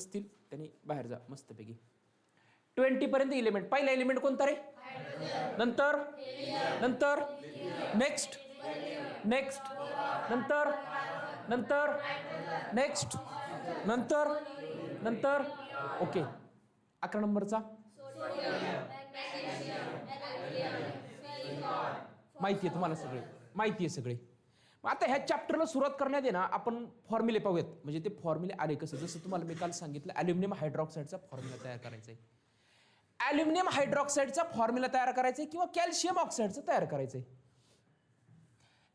असतील त्यांनी बाहेर जा मस्तपैकी. 20 पर्यंत एलिमेंट. पहिला एलिमेंट कोणता रे? नंतर नंतर नेक्स्ट नेक्स्ट नंतर नंतर नेक्स्ट नंतर नंतर. ओके. 11 नंबरचा माहिती आहे तुम्हाला, सगळे माहिती आहे सगळे. आता ह्या चॅप्टरला सुरुवात करण्यात आहे ना, आपण फॉर्म्युले पाहूयात. म्हणजे ते फॉर्म्युले आले कसं, जसं तुम्हाला मी काल सांगितलं ॲल्युमिनियम हायड्रॉक्साईडचा फॉर्म्युला तयार करायचा आहे. ॲल्युमिनियम हायड्रॉक्साईडचा फॉर्म्युला तयार करायचा आहे किंवा कॅल्शियम ऑक्साईडचा तयार करायचं आहे.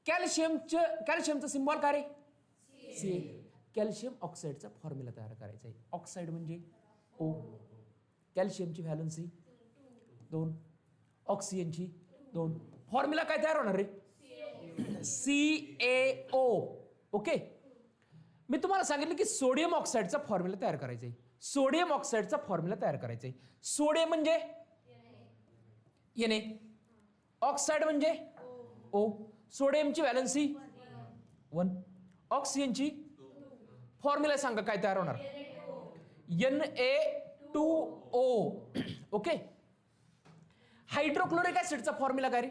कॅल्शियमचं सिम्बॉल काय रे? Ca. कॅल्शियम ऑक्साईडचा फॉर्म्युला तयार करायचा आहे. ऑक्साईड म्हणजे O. कॅल्शियमची व्हॅलन्सी 2, ऑक्सिजनची 2. फॉर्म्युला काय तयार होणार रे? CaO. ओके. मी तुम्हाला सांगितलं की सोडियम ऑक्साईडचा फॉर्म्युला तयार करायचा आहे. सोडियम ऑक्साईडचा फॉर्म्युला तयार करायचा आहे. सोडियम म्हणजे Na. ऑक्साईड म्हणजे O. सोडियमची व्हॅलन्सी 1, ऑक्सिजनची फॉर्म्युला सांगा काय तयार होणार? Na2O. ओके. हायड्रोक्लोरिक ऍसिडचा फॉर्म्युला काय रे?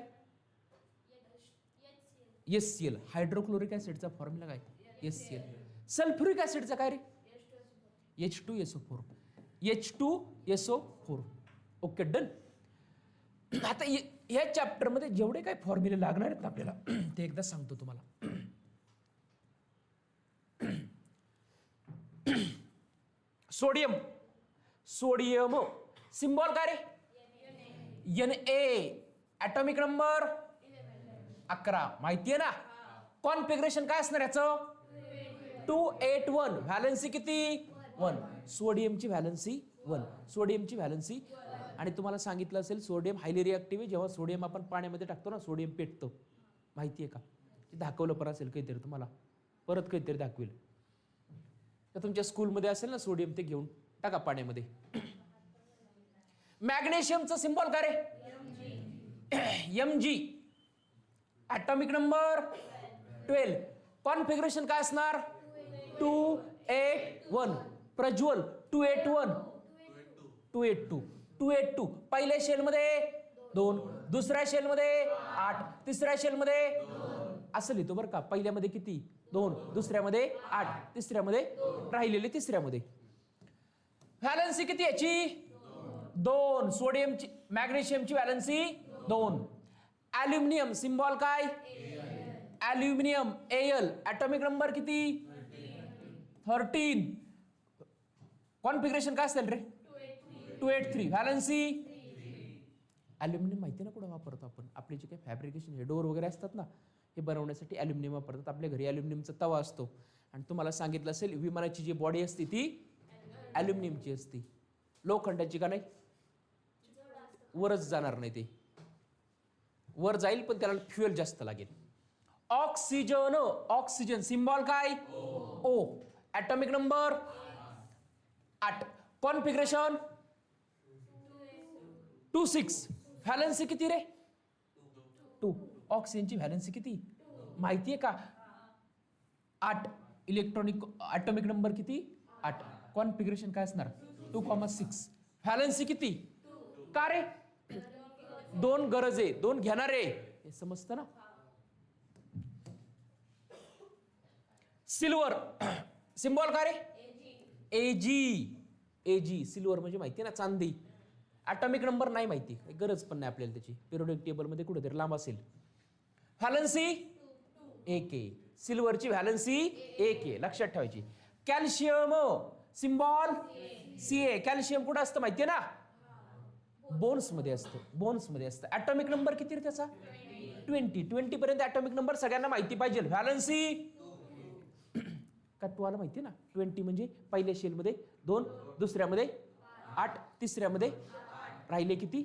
HCl. हायड्रोक्लोरिक ऍसिडचा फॉर्म्युला काय? HCl. सल्फ्युरिक ऍसिडचा काय रे? H2SO4. H2SO4. Okay, done. आता या चॅप्टरमध्ये जेवढे काही फॉर्म्युले लागणार आहेत ना आपल्याला, ते एकदा सांगतो तुम्हाला. सोडियम. सोडियम सिम्बॉल काय रे? Na. Atomic number 11. माहितीये ना? कॉन्फिगरेशन काय असणार याचं? 281. व्हॅलन्सी किती? 1. सोडियमची व्हॅलन्सी 1. सोडियमची व्हॅलन्सी. आणि तुम्हाला सांगितलं असेल सोडियम हायली रिॲक्टिव्ह आहे. जेव्हा सोडियम आपण पाण्यामध्ये टाकतो ना, सोडियम पेटतो. माहिती आहे का? ते दाखवलं पण असेल काहीतरी तुम्हाला, परत काहीतरी दाखवेल. तर तुमच्या स्कूलमध्ये असेल ना सोडियम, ते घेऊन टाका पाण्यामध्ये. मॅग्नेशियमचं सिम्बॉल काय रे? Mg. Atomic number 12. कॉन्फिगरेशन काय असणार? 281. प्रज्वल 281. 282. पहिल्या शेलमध्ये 2, दुसऱ्या शेलमध्ये 8, तिसऱ्या शेलमध्ये असं लिहितो बरं का. पहिल्यामध्ये किती? 2, दुसऱ्यामध्ये 8, तिसऱ्यामध्ये राहिलेले तिसऱ्यामध्ये. व्हॅलन्सी किती याची? 2. सोडियमची मॅग्नेशियमची व्हॅलन्सी 2. ॲल्युमिनियम सिम्बॉल काय? Aluminium Al. ॲटॉमिक नंबर किती? 13. कॉन्फिगरेशन काय असेल रे? 283. व्हॅलन्सी. ॲल्युमिनियम माहिती ना कुठं वापरतो आपण? आपले जे काही फॅब्रिकेशन हे डोअर वगैरे असतात ना, हे बनवण्यासाठी ॲल्युमिनियम वापरतात. आपल्या घरी ॲल्युमिनियमचा तवा असतो. आणि तुम्हाला सांगितलं असेल विमानाची जी बॉडी असते ती ॲल्युमिनियमची असते. लोखंडाची का नाही? वरच जाणार नाही, ते वर जाईल पण त्याला फ्युएल जास्त लागेल. ऑक्सिजन. ऑक्सिजन सिम्बॉल काय? O. Atomic number 8. Configuration 26. Valency किती रे? 2. ऑक्सिजनची व्हॅलन्सी किती माहितीये का? 8. इलेक्ट्रॉनिक ॲटॉमिक नंबर किती? 8. कॉन्फिगरेशन काय असणार? 2,6. व्हॅलन्सी किती? का रे? 2 गरज आहे, 2 घेणार आहे, हे समजतं ना? सिल्वर सिम्बॉल काय रे? Ag. सिल्वर म्हणजे माहिती आहे ना, चांदी. ॲटॉमिक नंबर नाही माहिती, गरज पण नाही आपल्याला त्याची. पिरियोडिक टेबलमध्ये कुठेतरी लांब असेल. व्हॅलन्सी 1 आहे. सिल्वरची व्हॅलन्सी 1 आहे, लक्षात ठेवायची. Calcium symbol Ca. कॅल्शियम कुठं असतं माहितीये ना? बोन्स मध्ये असतं. बोन्स मध्ये असतं. ॲटॉमिक नंबर किती रे त्याचा? 20 पर्यंत ॲटॉमिक नंबर सगळ्यांना माहिती पाहिजे. व्हॅलन्सी का तुम्हाला माहिती ना? 20 म्हणजे पहिल्या शेलमध्ये 2, दुसऱ्यामध्ये 8, तिसऱ्यामध्ये राहिले किती?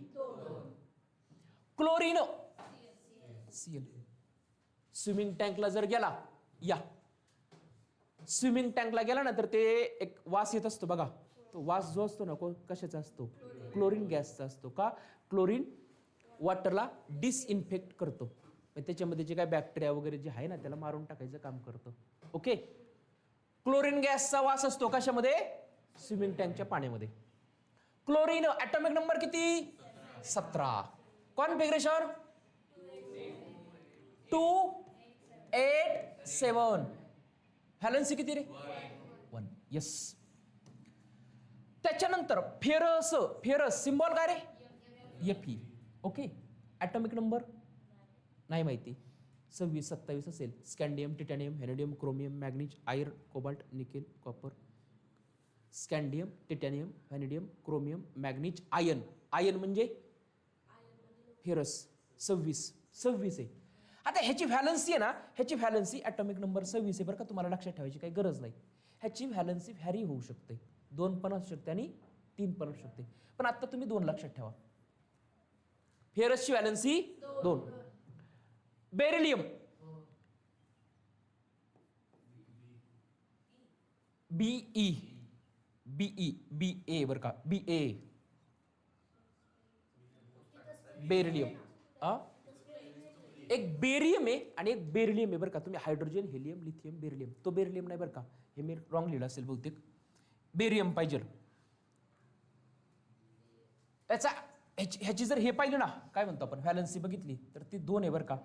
Chlorine Cl. स्विमिंग टँकला जर गेला, या स्विमिंग टँकला गेला ना, तर ते एक वास येत असतो बघा. तो वास जो असतो ना, कशाचा असतो? क्लोरीन गॅसचा असतो. का? क्लोरीन वॉटरला डिसइन्फेक्ट करतो. त्याच्यामध्ये जे काय बॅक्टेरिया वगैरे जे आहे ना, त्याला मारून टाकायचं काम करतं. ओके. क्लोरीन गॅसचा वास असतो कशामध्ये? स्विमिंग टँकच्या पाण्यामध्ये. क्लोरीन ऍटॉमिक नंबर किती? 17. कॉन्फिगरेशन 287. व्हॅलन्सी किती रे? 1. येस. त्याच्यानंतर फेरस. फेरस सिम्बॉल काय रे? Fe. ओके. ऍटॉमिक नंबर नाही माहिती. 26, 27 असेल. Scandium, titanium, vanadium, chromium, manganese, iron, cobalt, nickel, copper. Scandium, titanium, vanadium, chromium, manganese, iron. Iron म्हणजे फेरस. 26 आहे. आता ह्याची व्हॅलन्सी आहे ना, ह्याची व्हॅलन्सी ॲटॉमिक नंबर 26 आहे बरं का. तुम्हाला लक्षात ठेवायची काही गरज नाही. ह्याची व्हॅलन्सी व्हॅरी होऊ शकते. 2 पण असू शकते आणि 3 पण असू शकते. पण आता तुम्ही 2 लक्षात ठेवा. फेरसची व्हॅलन्सी 2. बेरिलियम BE बरं का. BA beryllium. एक बेरियम आहे आणि एक बेरिलियम आहे बरं का. तुम्ही हायड्रोजन, हेलियम, लिथियम, बेरिलियम. तो बेरिलियम नाही बरं का. हे मी रॉंग लिहिलं असेल बहुतेक. बेरियम पाहिजे. त्याचा ह्याची जर हे पाहिलं ना, काय म्हणतो आपण, व्हॅलन्सी बघितली तर ती 2 आहे बरं का.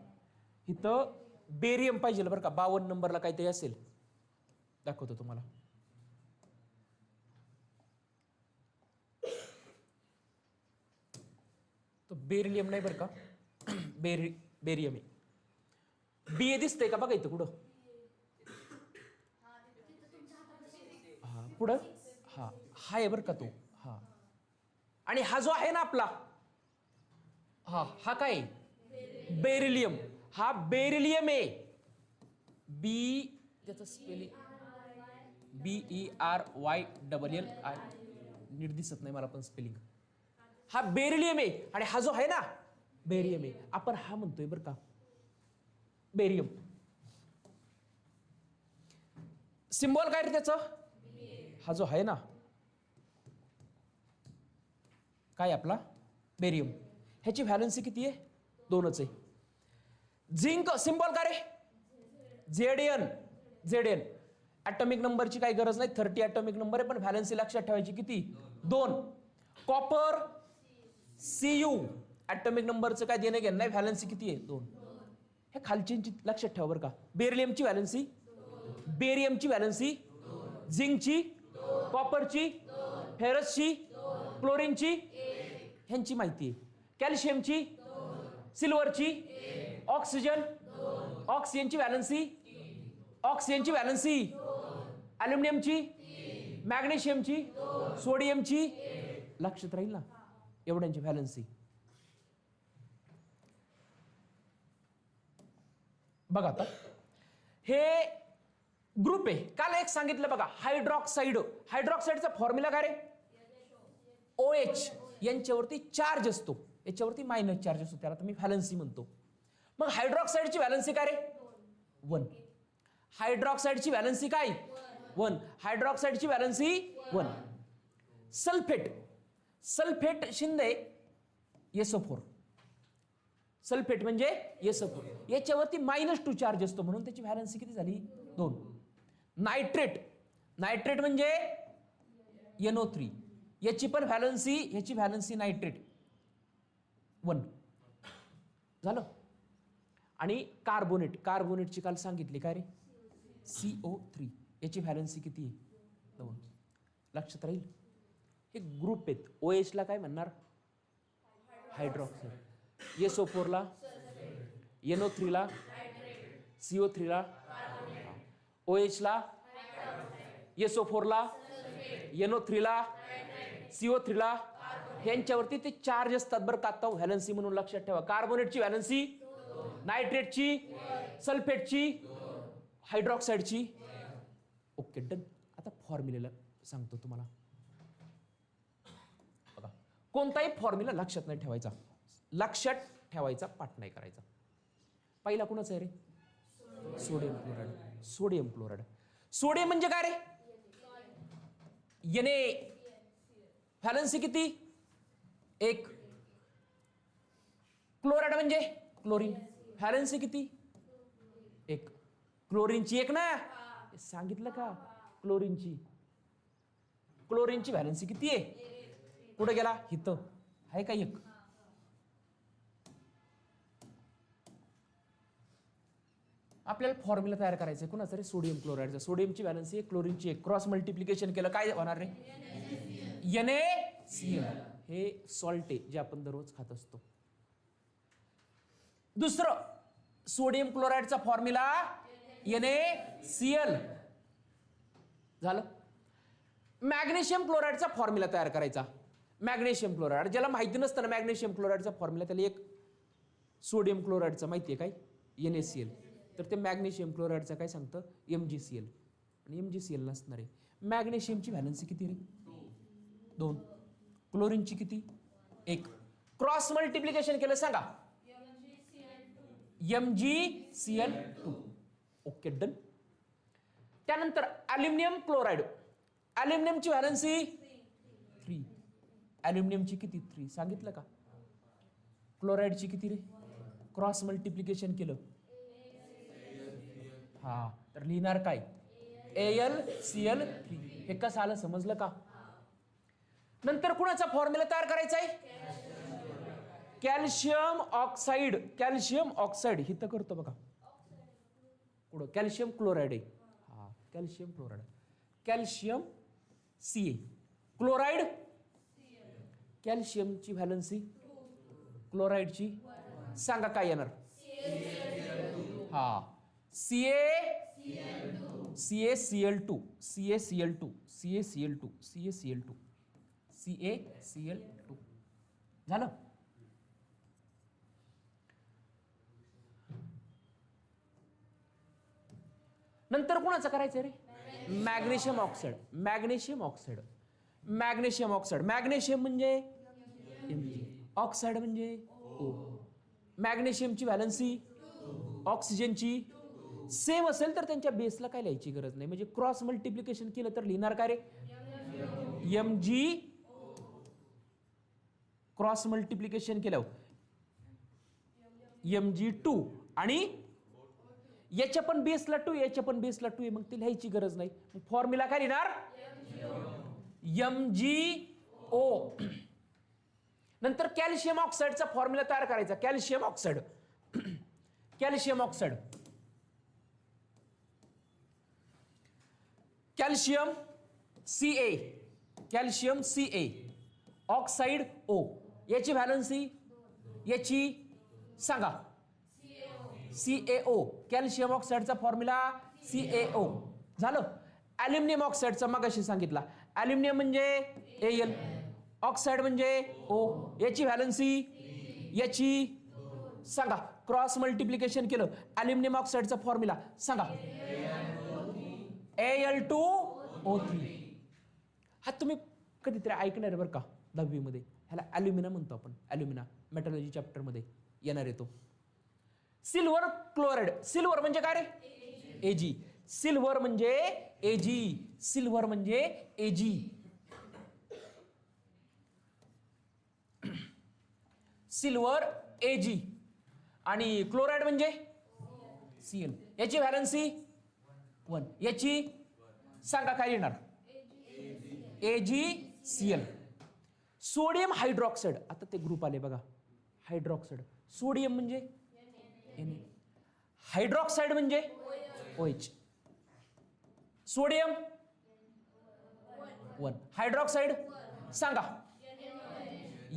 इथं बेरियम पाहिजे बरं का. 52 नंबरला काहीतरी असेल, दाखवतो तुम्हाला. तो बेरिलियम नाही बरं का. बेरियम आहे. BA दिसतंय का बघा इथं कुठं. हा पुढं हा आहे बरं का तो. हा आणि हा जो आहे ना आपला, हा काय बेरिलियम. हा बेरिलियम आहे. त्याचं स्पेलिंग BERYLLI. नीट दिसत नाही मला पण स्पेलिंग. हा बेरिलियम आहे आणि हा जो आहे ना बेरियम आहे. आपण हा म्हणतोय बरं का बेरियम. सिम्बॉल काय रे त्याचं? हा जो आहे ना काय आपला बेरियम. ह्याची व्हॅलन्सी किती आहे? 2च आहे. झिंक सिम्बॉल काय रे? ZN. ॲटॉमिक नंबरची काही गरज नाही. 30 ॲटॉमिक नंबर आहे पण व्हॅलन्सी लक्षात ठेवायची किती? 2. Copper Cu. ॲटॉमिक नंबरचं काय देणं घेणं नाही. व्हॅलन्सी किती आहे? 2. हे खालच्यांची लक्षात ठेवा बरं का. बेरिलियमची व्हॅलन्सी, बेरियमची व्हॅलन्सी, झिंकची, कॉपरची, फेरसची, क्लोरीनची, ह्यांची माहिती आहे. कॅल्शियमची, सिल्वरची, ऑक्सिजनची व्हॅलन्सी, ॲल्युमिनियमची, मॅग्नेशियमची, सोडियमची. लक्षात राहील ना एवढ्यांची व्हॅलन्सी. बघा आता हे ग्रुप आहे. काल एक सांगितलं बघा हायड्रॉक्साईडचा फॉर्म्युला काय रे? OH. यांच्यावरती चार्ज असतो, याच्यावरती मायनस चार्ज असतो, त्याला मी व्हॅलन्सी म्हणतो. मग हायड्रॉक्साईडची व्हॅलन्सी काय रे? 1. हायड्रॉक्साईडची व्हॅलन्सी काय? 1. हायड्रॉक्साईडची व्हॅलन्सी 1. सल्फेट शिंदे SO4. सल्फेट म्हणजे SO4. याच्यावरती -2 चार्ज असतो म्हणून त्याची व्हॅलन्सी किती झाली? 2. नायट्रेट म्हणजे NO3. याची पण व्हॅलन्सी नायट्रेट 1 झालं. आणि कार्बोनेटची काल सांगितली काय रे? CO3. याची व्हॅलन्सी किती आहे? 2. लक्षात राहील. हे ग्रुप आहेत. OH ला काय म्हणणार? हायड्रॉक्साईड. SO4 ला, NO3 ला, CO3 ला, OH ला, SO4 ला, NO3 ला, CO3 ला. यांच्यावरती ते चार्ज असतात बरं का. आता व्हॅलन्सी म्हणून लक्षात ठेवा. कार्बोनेटची व्हॅलन्सी, नायट्रेटची, सल्फेटची, हायड्रॉक्साईडची. Okay done. आता फॉर्म्युला सांगतो तुम्हाला. बघा कोणताही फॉर्म्युला लक्षात नाही ठेवायचा. लक्षात ठेवायचा, पाठ नाही करायचा. पहिला कोणाचा आहे रे? Sodium chloride. सोडियम म्हणजे काय रे? Na. व्हॅलन्सी किती? 1. क्लोराइड म्हणजे क्लोरीन. व्हॅलन्सी किती? 1. क्लोरीनची 1 ना, सांगितलं का? क्लोरीनची क्लोरीनची व्हॅलन्सी किती आहे? कुठे गेला? इथं आहे का एक? आपल्याला फॉर्म्युला तयार करायचा आहे कुणाचा रे? सोडियम क्लोराईडचा. सोडियमची व्हॅलन्सी आहे, क्लोरीनची एक. क्रॉस मल्टिप्लिकेशन केलं काय होणार रे? NaCl. हे सॉल्ट आहे जे आपण दररोज खात असतो. दुसरं सोडियम क्लोराईडचा फॉर्म्युला NaCl झालं. मॅग्नेशियम क्लोराईडचा फॉर्म्युला तयार करायचा. मॅग्नेशियम क्लोराईड ज्याला माहिती नसतं ना मॅग्नेशियम क्लोराईडचा फॉर्म्युला, त्याला एक सोडियम क्लोराईडचा माहिती आहे काय? NaCl. तर ते मॅग्नेशियम क्लोराईडचा काय सांगतं? MgCl. आणि MgCl नसणार आहे. मॅग्नेशियमची व्हॅलन्सी किती रे? 2. क्लोरीनची किती? 1. क्रॉस मल्टिप्लिकेशन केलं सांगा. MgCl2. Okay done. त्यानंतर अल्युमिनियम क्लोराईड. अल्युमिनियमची व्हॅलन्सी 3. अल्युमिनियमची किती? 3 सांगितलं का? क्लोराईडची किती रे? क्रॉस मल्टिप्लिकेशन केलं. हा तर लिहिणार काय? AlCl3. हे कसं आलं समजलं का? नंतर कुणाचा फॉर्म्युला तयार करायचा आहे? Calcium oxide. कॅल्शियम ऑक्साईड हिथं करतो बघा. कुठं? कॅल्शियम क्लोराईड आहे. हा calcium chloride. Calcium Ca. Chloride कॅल्शियमची व्हॅलन्सी, क्लोराईडची सांगा काय येणार? हा CaCl2 झालं. नंतर कोणाचं करायचं रे? Magnesium oxide. Magnesium oxide. Magnesium oxide. Magnesium म्हणजे Mg, ऑक्साईड म्हणजे O. मॅग्नेशियमची व्हॅलन्सी ऑक्सिजनची सेम असेल तर त्यांच्या बेसला काय लिहायची गरज नाही. म्हणजे क्रॉस मल्टिप्लिकेशन केलं तर लिहिणार काय रे? Mg. क्रॉस मल्टिप्लिकेशन केलं Mg2 आणि याच्या पण बेसला 2, याच्या पण बेसला 2 आहे, मग ते लिहायची गरज नाही. फॉर्म्युला काय लिहिणार? MgO. नंतर कॅल्शियम ऑक्साईडचा फॉर्म्युला तयार करायचा. Calcium oxide. Calcium oxide. Calcium Ca. Calcium Ca. Oxide O. याची व्हॅलन्सी याची सांगा. CaO. कॅल्शियम ऑक्साईडचा फॉर्म्युला CaO झालं. अल्युमिनियम ऑक्साईडचा मगाशी सांगितला. अल्युमिनियम म्हणजे Al, ऑक्साईड म्हणजे O. याची व्हॅलन्सी याची सांगा. क्रॉस मल्टिप्लिकेशन केलं. अल्युमिनियम ऑक्साईडचा फॉर्म्युला सांगा. Al2O3. हा तुम्ही कधीतरी ऐकणार आहे बरं का 10वी मध्ये. ह्याला अल्युमिना म्हणतो आपण. अल्युमिना मेटॉलॉजी चॅप्टर मध्ये येणार आहे तो. Silver chloride. सिल्वर म्हणजे काय रे? Ag. सिल्वर म्हणजे Ag. सिल्वर म्हणजे Ag. Silver Ag. आणि क्लोराईड म्हणजे Cl. याची व्हॅलन्सी 1. याची सांगा काय येणार? AgCl. Sodium hydroxide. आता ते ग्रुप आले बघा. हायड्रॉक्साईड. सोडियम म्हणजे Na. हायड्रॉक्साईड म्हणजे OH. सोडियम 1. हायड्रॉक्साईड सांगा.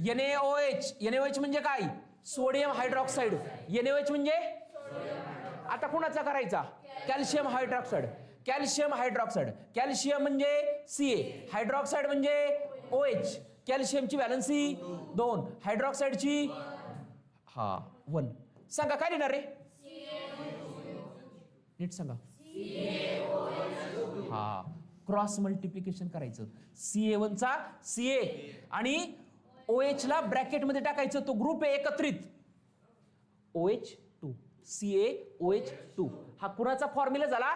NaOH. NaOH म्हणजे काय? Sodium hydroxide. NaOH म्हणजे आता कुणाचा करायचा? Calcium hydroxide. Calcium hydroxide. Calcium म्हणजे Ca. हायड्रॉक्साईड म्हणजे OH. कॅल्शियमची व्हॅलन्सी 2. हायड्रॉक्साईडची 1. सांगा काय लिहिणार रे? नीट सांगा. क्रॉस मल्टिप्लिकेशन करायचं. CA1 चा Ca आणि OH ला ब्रॅकेट मध्ये टाकायचं. तो ग्रुप आहे एकत्रित. OH2. CaOH2. हा कुणाचा फॉर्म्युला झाला?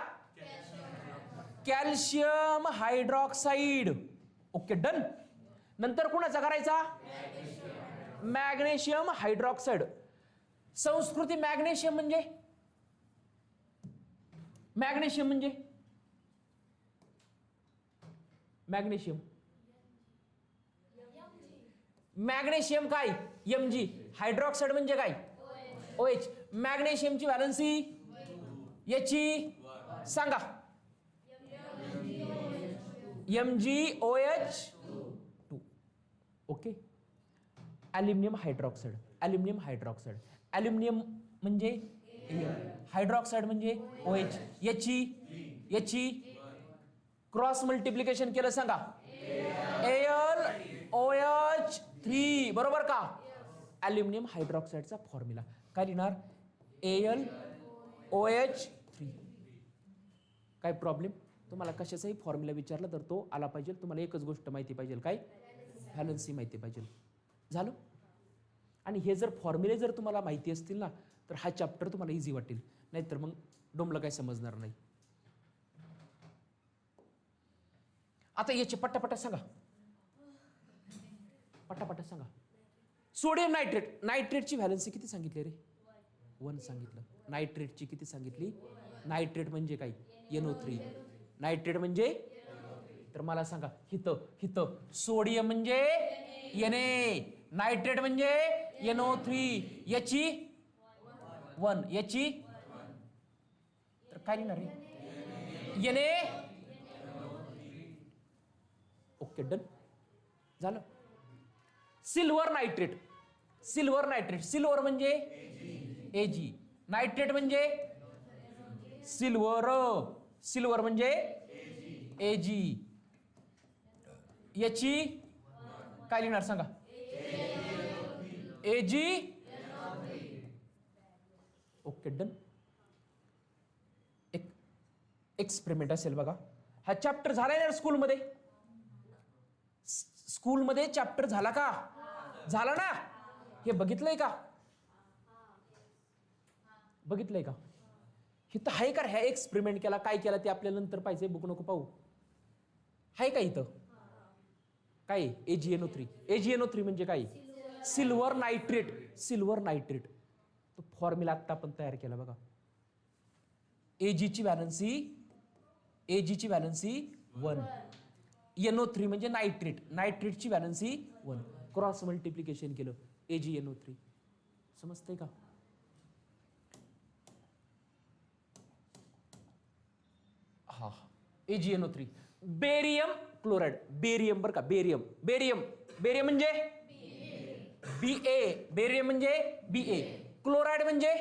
Calcium hydroxide. Okay done. नंतर कुणाचा करायचा? Magnesium hydroxide. संस्कृती. मॅग्नेशियम म्हणजे मॅग्नेशियम मॅग्नेशियम काय? Mg. हायड्रॉक्साईड म्हणजे काय? OH. मॅग्नेशियमची व्हॅलन्सी याची सांगा. MgOH2. Okay. Aluminium hydroxide. Aluminium hydroxide. Aluminium म्हणजे हायड्रॉक्साईड म्हणजे OH. याची क्रॉस मल्टिप्लिकेशन केलं सांगा. AlOH3. बरोबर का? ॲल्युमिनियम हायड्रॉक्साईडचा फॉर्म्युला काय लिहिणार? AlOH3. काय प्रॉब्लेम? तुम्हाला कशाचाही फॉर्म्युला विचारला तर तो आला पाहिजे. तुम्हाला एकच गोष्ट माहिती पाहिजे, काय? व्हॅलन्सी माहिती पाहिजे. झालं? आणि हे जर फॉर्म्युले जर तुम्हाला माहिती असतील ना तर हा चॅप्टर तुम्हाला इझी वाटेल, नाहीतर मग डोंबलं काय समजणार नाही. आता याचे पट्टापट्टा सांगा. पट्टापट्टा सांगा. Sodium nitrate. नायट्रेटची व्हॅलन्सी किती सांगितली रे? 1 सांगितलं. नायट्रेटची किती सांगितली? नायट्रेट म्हणजे काय? NO3. नायट्रेट म्हणजे, तर मला सांगा, हितं सोडियम म्हणजे Na, नायट्रेट म्हणजे NO3. याची 1. याची तर काय लिहिणार रे? Na. ओके, डन झालं. Silver nitrate. Silver nitrate. Silver म्हणजे Ag. नायट्रेट म्हणजे सिल्वर म्हणजे Ag. याची काय लिहिणार सांगा? Ag. Okay, done. एक एक्सपेरिमेंट असेल बघा. हा चॅप्टर झालाय ना स्कूलमध्ये? स्कूलमध्ये चॅप्टर झाला का? झाला ना? हे बघितलंय का? बघितलंय का? इथं आहे का? ह्या एक्सपेरिमेंट केला, काय केला ते आपल्याला नंतर पाहिजे. बुक नको पाहू. आहे का इथं? काय? AgNO3. AgNO3 म्हणजे काय? Silver nitrate. Silver nitrate. तो फॉर्म्युला आता आपण तयार केला बघा. Agची व्हॅलन्सी 1. NO3 म्हणजे नायट्रेट. नायट्रेटची व्हॅलन्सी 1. क्रॉस मल्टिप्लिकेशन केलं. AgNO3. समजतंय का? हा. AgNO3. Barium chloride. बेरियम बरं का? बेरियम म्हणजे Ba. बेरियम म्हणजे Ba. क्लोराईड म्हणजे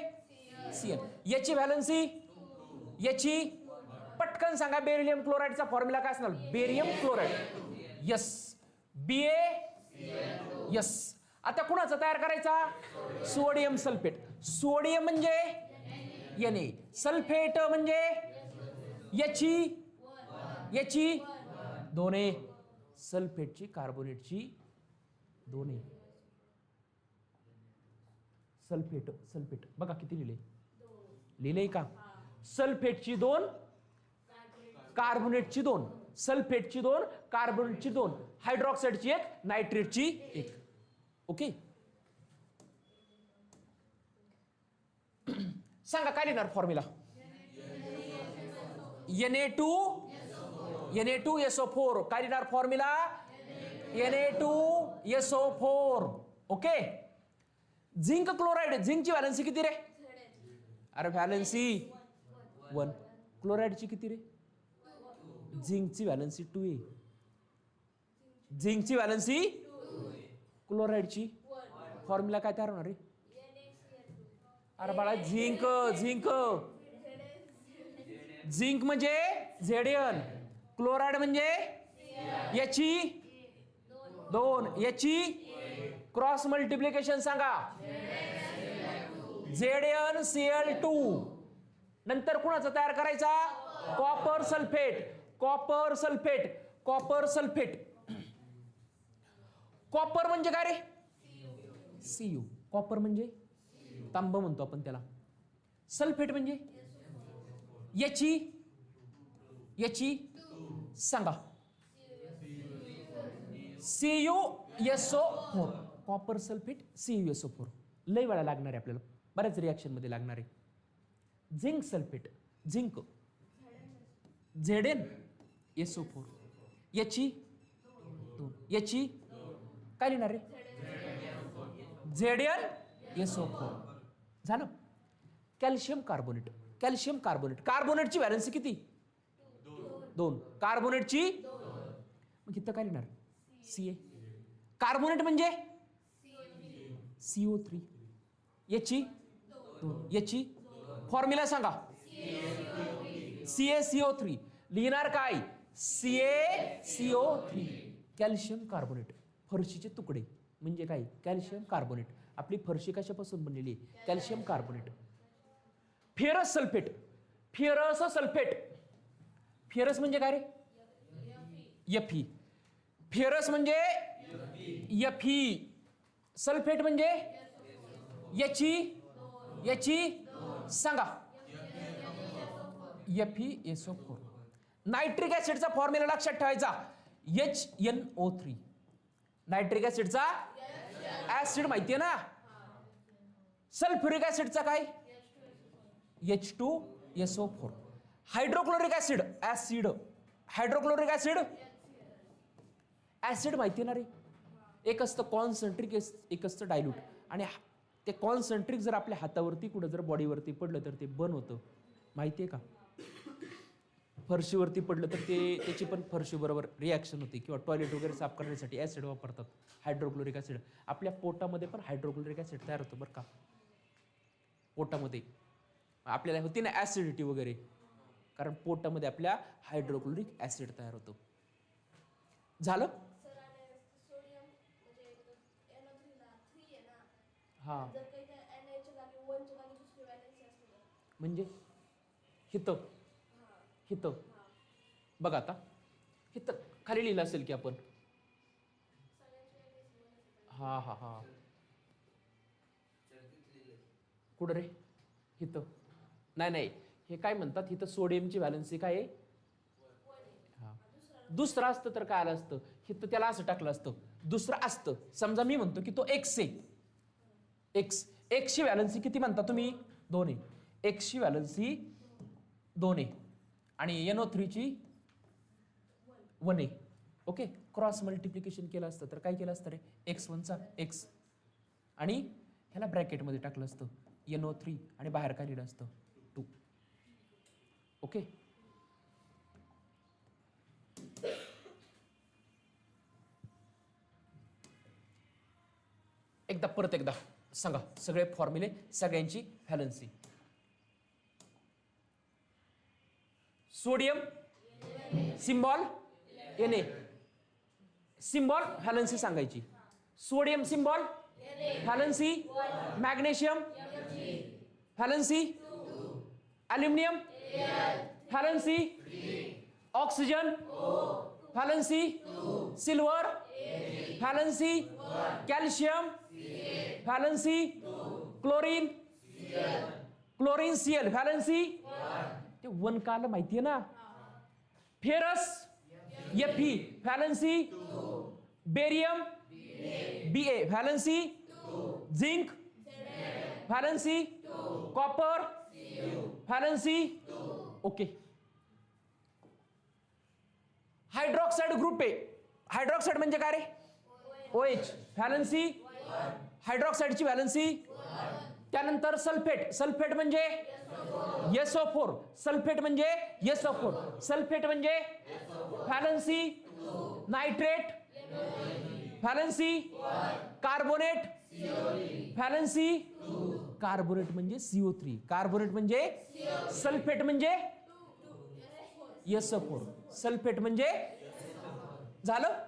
Cl. याची व्हॅलन्सी याची पटकन सांगा. बेरियम क्लोराईडचा फॉर्म्युला काय असणार? Barium chloride. Yes. Ba. Yes. आता कुणाचा तयार करायचा? Sodium sulphate. सोडियम म्हणजे Na. सल्फेट म्हणजे याची 2A. सल्फेटची कार्बोनेटची 2A. सल्फेट बघा किती लिहिलंय का? सल्फेटची 2, कार्बोनेटची 2. सल्फेटची 2, कार्बोनेटची 2. हायड्रॉक्साईडची 1, नायट्रेटची 1. ओके. सांगा काय लिहिणार फॉर्म्युला? Na2SO4. काय लिहिणार formula? Na2SO4. Okay. Zinc chloride. झिंकची व्हॅलन्सी किती रे? अरे व्हॅलन्सी 1. क्लोराईडची किती रे? झिंकची व्हॅलन्सी 2A. झिंकची व्हॅलन्सी. क्लोराईडची फॉर्म्युला काय तयार होणार रे? अरे बाळा झिंक म्हणजे Zn. क्लोराईड म्हणजे याची 2. याची क्रॉस मल्टिप्लिकेशन सांगा. ZnCl2. नंतर कुणाचा तयार करायचा? Copper sulphate. कॉपर म्हणजे काय रे? Cu. कॉपर म्हणजे तांब म्हणतो आपण त्याला. सल्फेट म्हणजे याची सांगा. CuSO4. Copper sulphate CuSO4. लय वेळा लागणार आहे आपल्याला, बऱ्याच रिॲक्शन मध्ये लागणार आहे. Zinc sulphate. Zinc ZnSO4. याची 2. याची काय लिहिणार रे? ZnSO4 झालं. कॅल्शियम कार्बोनेट, कॅल्शियम कार्बोनेट, कार्बोनेटची व्हॅलन्सी किती? 2. कार्बोनेटची मग इथं काय लिहिणार? Ca. कार्बोनेट म्हणजे CO3. याची 2. याची फॉर्म्युला सांगा. CaCO3 लिहिणार काय? CaCO3. कॅल्शियम कार्बोनेट, फरशीचे तुकडे म्हणजे काय? Calcium carbonate. आपली फरशी कशापासून बनलेली आहे? Calcium carbonate. Ferrous sulphate, ferrous sulphate, ferrous म्हणजे काय रे? Fe. फेरस म्हणजे Fe. सल्फेट म्हणजे याची सांगा. FeSO4. नायट्रिक ऍसिडचा फॉर्म्युला लक्षात ठेवायचा. HNO3. नायट्रिक ऍसिडचा ऍसिड माहितीये ना. सल्फ्युरिक ऍसिडचा काय? H2SO4. Hydrochloric acid, acid, hydrochloric acid, acid माहितीये ना रे. एक असतं कॉन्सन्ट्रिक, एक असतं डायल्यूट. आणि ते कॉन्सन्ट्रिक जर आपल्या हातावरती कुठं जर बॉडीवरती पडलं तर ते बर्न होतं, माहितीये का? फरशीवरती पडलं तर ते त्याची पण फरशी बरोबर रिॲक्शन होते. किंवा टॉयलेट वगैरे साफ करण्यासाठी ऍसिड वापरतात, हायड्रोक्लोरिक ऍसिड. आपल्या पोटामध्ये पण हायड्रोक्लोरिक ऍसिड तयार होतं बरं का. पोटामध्ये आपल्याला होती ना ऍसिडिटी वगैरे, कारण पोटामध्ये आपल्या हायड्रोक्लोरिक ऍसिड तयार होतं. झालं. हा म्हणजे हित हित बघा आता हित खाली लिहिलं असेल की आपण. हा हा हा कुठं रे? हित नाही, हे काय म्हणतात, हिथं सोडियमची व्हॅलन्सी काय आहे? हा. दुसरं असतं तर काय आलं असतं? हिथं त्याला असं टाकलं असतं, दुसरं असतं. समजा मी म्हणतो की तो X आहे. एक्सची व्हॅलन्सी किती म्हणता तुम्ही? 2 आहे. एक्सची व्हॅलन्सी 2 आहे आणि NO3 ची 1 आहे. ओके. क्रॉस मल्टिप्लिकेशन केलं असतं तर काय केलं असतं रे? X1 चा X आणि ह्याला ब्रॅकेटमध्ये टाकलं असतं NO3 आणि बाहेर काय लिहिलं असतं? 2. ओके. परत एकदा सांगा सगळे फॉर्म्युले, सगळ्यांची valency. Sodium symbol Na, symbol valency सांगायची. Sodium symbol valency, magnesium valency, aluminium valency, oxygen valency, silver valency, calcium valency, chlorine Cl valency. ते 1 का आलं माहितीये ना. Ferrous Fe valency, barium Ba valency, zinc valency, copper valency. Okay. Hydroxide group आहे. Hydroxide म्हणजे काय रे? OH व्हॅलन्सी, हायड्रॉक्साइडची व्हॅलन्सी. त्यानंतर सल्फेट, सल्फेट म्हणजे SO4, सल्फेट म्हणजे SO4, सल्फेट म्हणजे valency. Nitrate valency, carbonate valency. Carbonate म्हणजे CO3, कार्बोनेट म्हणजे सल्फेट म्हणजे SO4, सल्फेट म्हणजे झालं.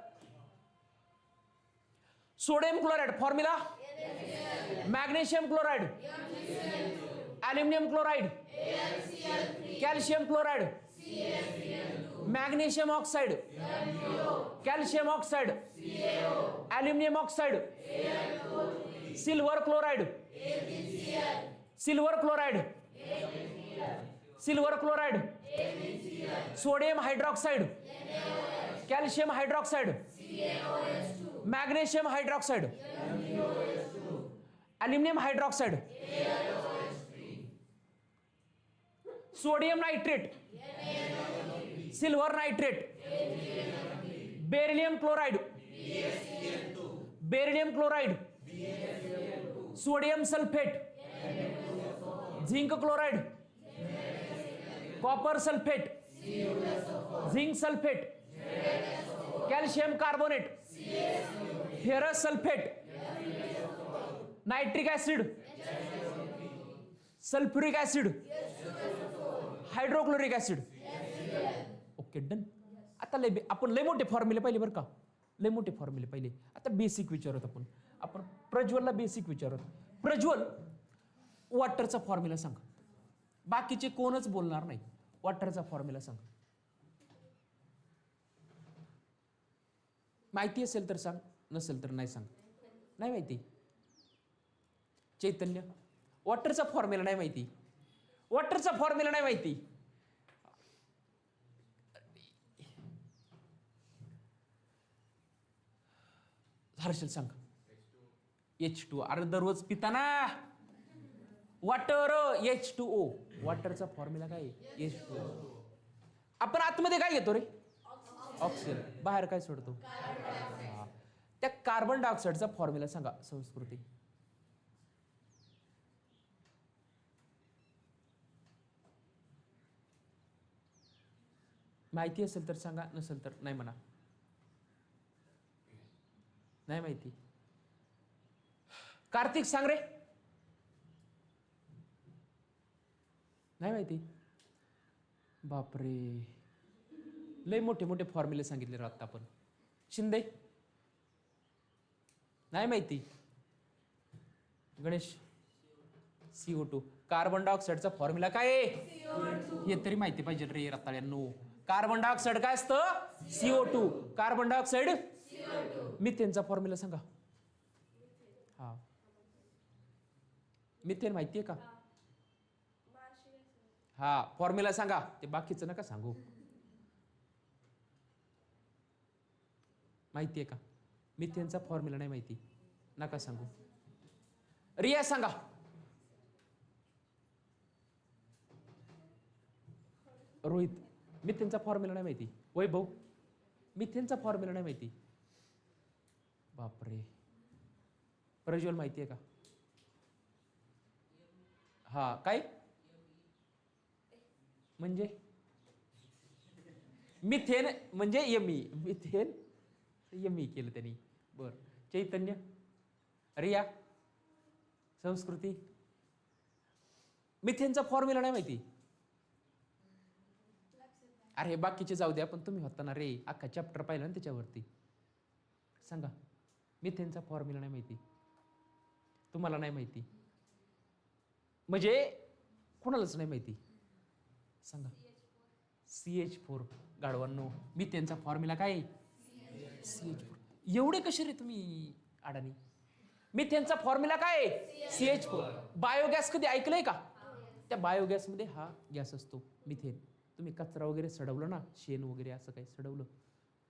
Sodium chloride formula magnesium chloride, aluminium chloride, calcium chloride, magnesium oxide, calcium oxide, aluminium oxide, silver chloride, silver chloride, silver chloride, sodium hydroxide, calcium hydroxide, magnesium hydroxide, aluminium hydroxide, sodium nitrate, silver nitrate, beryllium chloride, beryllium chloride, sodium sulphate, zinc chloride, copper sulphate, zinc sulphate, calcium carbonate, ferrous sulphate, nitric acid, sulphuric acid, hydrochloric acid. Okay done. आता आपण लय मोठे फॉर्म्युले पाहिले बरं का, लय मोठे फॉर्म्युले पाहिले. आता बेसिक विचारत आपण प्रज्वलला बेसिक विचारत. प्रज्वल, वॉटरचा फॉर्म्युला सांग. बाकीचे कोणच बोलणार नाही. वॉटरचा फॉर्म्युला सांग. माहिती असेल तर सांग, नसेल तर नाही सांग. नाही माहिती? चैतन्य, वॉटरचा फॉर्म्युला नाही माहिती? वॉटरचा फॉर्म्युला नाही माहिती? हर्षल सांग. H2. अरे दररोज पिताना वॉटर, H2O. वॉटरचा फॉर्म्युला काय? H2O. आपण आतमध्ये काय घेतो रे? ऑक्सिजन. बाहेर काय सोडतो? त्या कार्बन डायऑक्साईडचा फॉर्म्युला सांगा संस्कृती. माहिती असेल तर सांगा, नसेल तर नाही म्हणा. नाही माहिती? कार्तिक सांग रे. नाही माहिती? बापरे, लय मोठे मोठे फॉर्म्युले सांगितले आता आपण. शिंदे नाही माहिती? गणेश, CO2. कार्बन डायऑक्साईडचा फॉर्म्युला काय आहे? हे तरी माहिती पाहिजे रे रताळ्यांनो. कार्बन डायऑक्साईड काय असतं? CO2. कार्बन डायऑक्साईड, मिथेनचा फॉर्म्युला सांगा. हा, मिथेन माहितीये का? हा, फॉर्म्युला सांगा. ते बाकीचं नका सांगू. माहितीये का? मिथेनचा फॉर्म्युला नाही माहिती, नका सांगू. रिया सांगा. रोहित, मिथेनचा फॉर्म्युला नाही माहिती. वैभव, मिथेनचा फॉर्म्युला नाही माहिती. बापरे. प्रज्वल माहिती आहे का? हा, काय म्हणजे? मिथेन म्हणजे यमी. मिथेन यमी केलं त्यांनी. बर. चैतन्य, रिया, संस्कृती, मिथेनचा फॉर्म्युला नाही माहिती? अरे बाकीचे जाऊ द्या, पण तुम्ही होता ना रे, अख्खा चॅप्टर पाहिला ना त्याच्यावरती. सांगा, मिथेनचा फॉर्म्युला नाही माहिती? तुम्हाला नाही माहिती म्हणजे कोणालाच नाही माहिती? सांगा. CH4. गाढवांनो, मिथेनचा फॉर्म्युला काय? CH4. एवढे कसे रे तुम्ही अडाणी? मिथेनचा फॉर्म्युला काय? CH4. बायोगॅस कधी ऐकलंय का? त्या बायोगॅसमध्ये हा गॅस असतो मिथेन. तुम्ही कचरा वगैरे सडवलं ना, शेण वगैरे असं काही सडवलं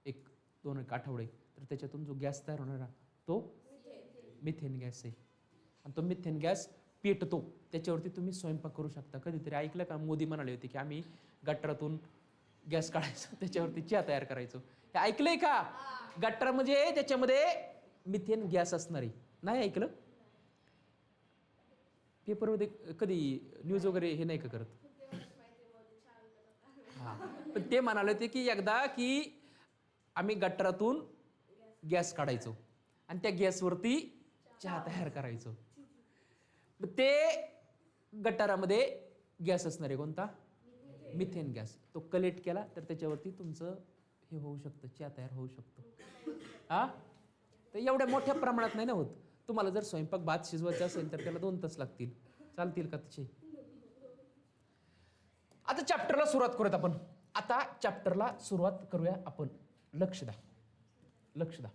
1-2 आठवडे, तर त्याच्यातून जो गॅस तयार होणार तो मिथेन गॅस आहे. आणि तो मिथेन गॅस पेटतो, त्याच्यावरती तुम्ही स्वयंपाक करू शकता. कधीतरी ऐकलं का? मोदी म्हणाले होते की आम्ही गटारातून गॅस काढायचो, त्याच्यावरती चहा तयार करायचो. हे ऐकलंय का? गटार म्हणजे त्याच्यामध्ये मिथेन गॅस असणार आहे. नाही ऐकलं? पेपरमध्ये कधी न्यूज वगैरे हे नाही का करत? हा, पण ते म्हणाले होते की एकदा की आम्ही गटारातून गॅस काढायचो आणि त्या गॅसवरती चहा तयार करायचो. ते गटारामध्ये गॅस असणार आहे कोणता? Methane gas. तो कलेक्ट केला तर त्याच्यावरती तुमचं हे होऊ शकतं, चहा तयार होऊ शकतो. हा, तर एवढ्या मोठ्या प्रमाणात नाही ना होत. तुम्हाला जर स्वयंपाक भात शिजवायचा असेल तर त्याला 2 तास लागतील. चालतील का तसे? आता चॅप्टरला सुरुवात करूयात आपण. आता चॅप्टरला सुरुवात करूया आपण. लक्ष द्या, लक्ष द्या.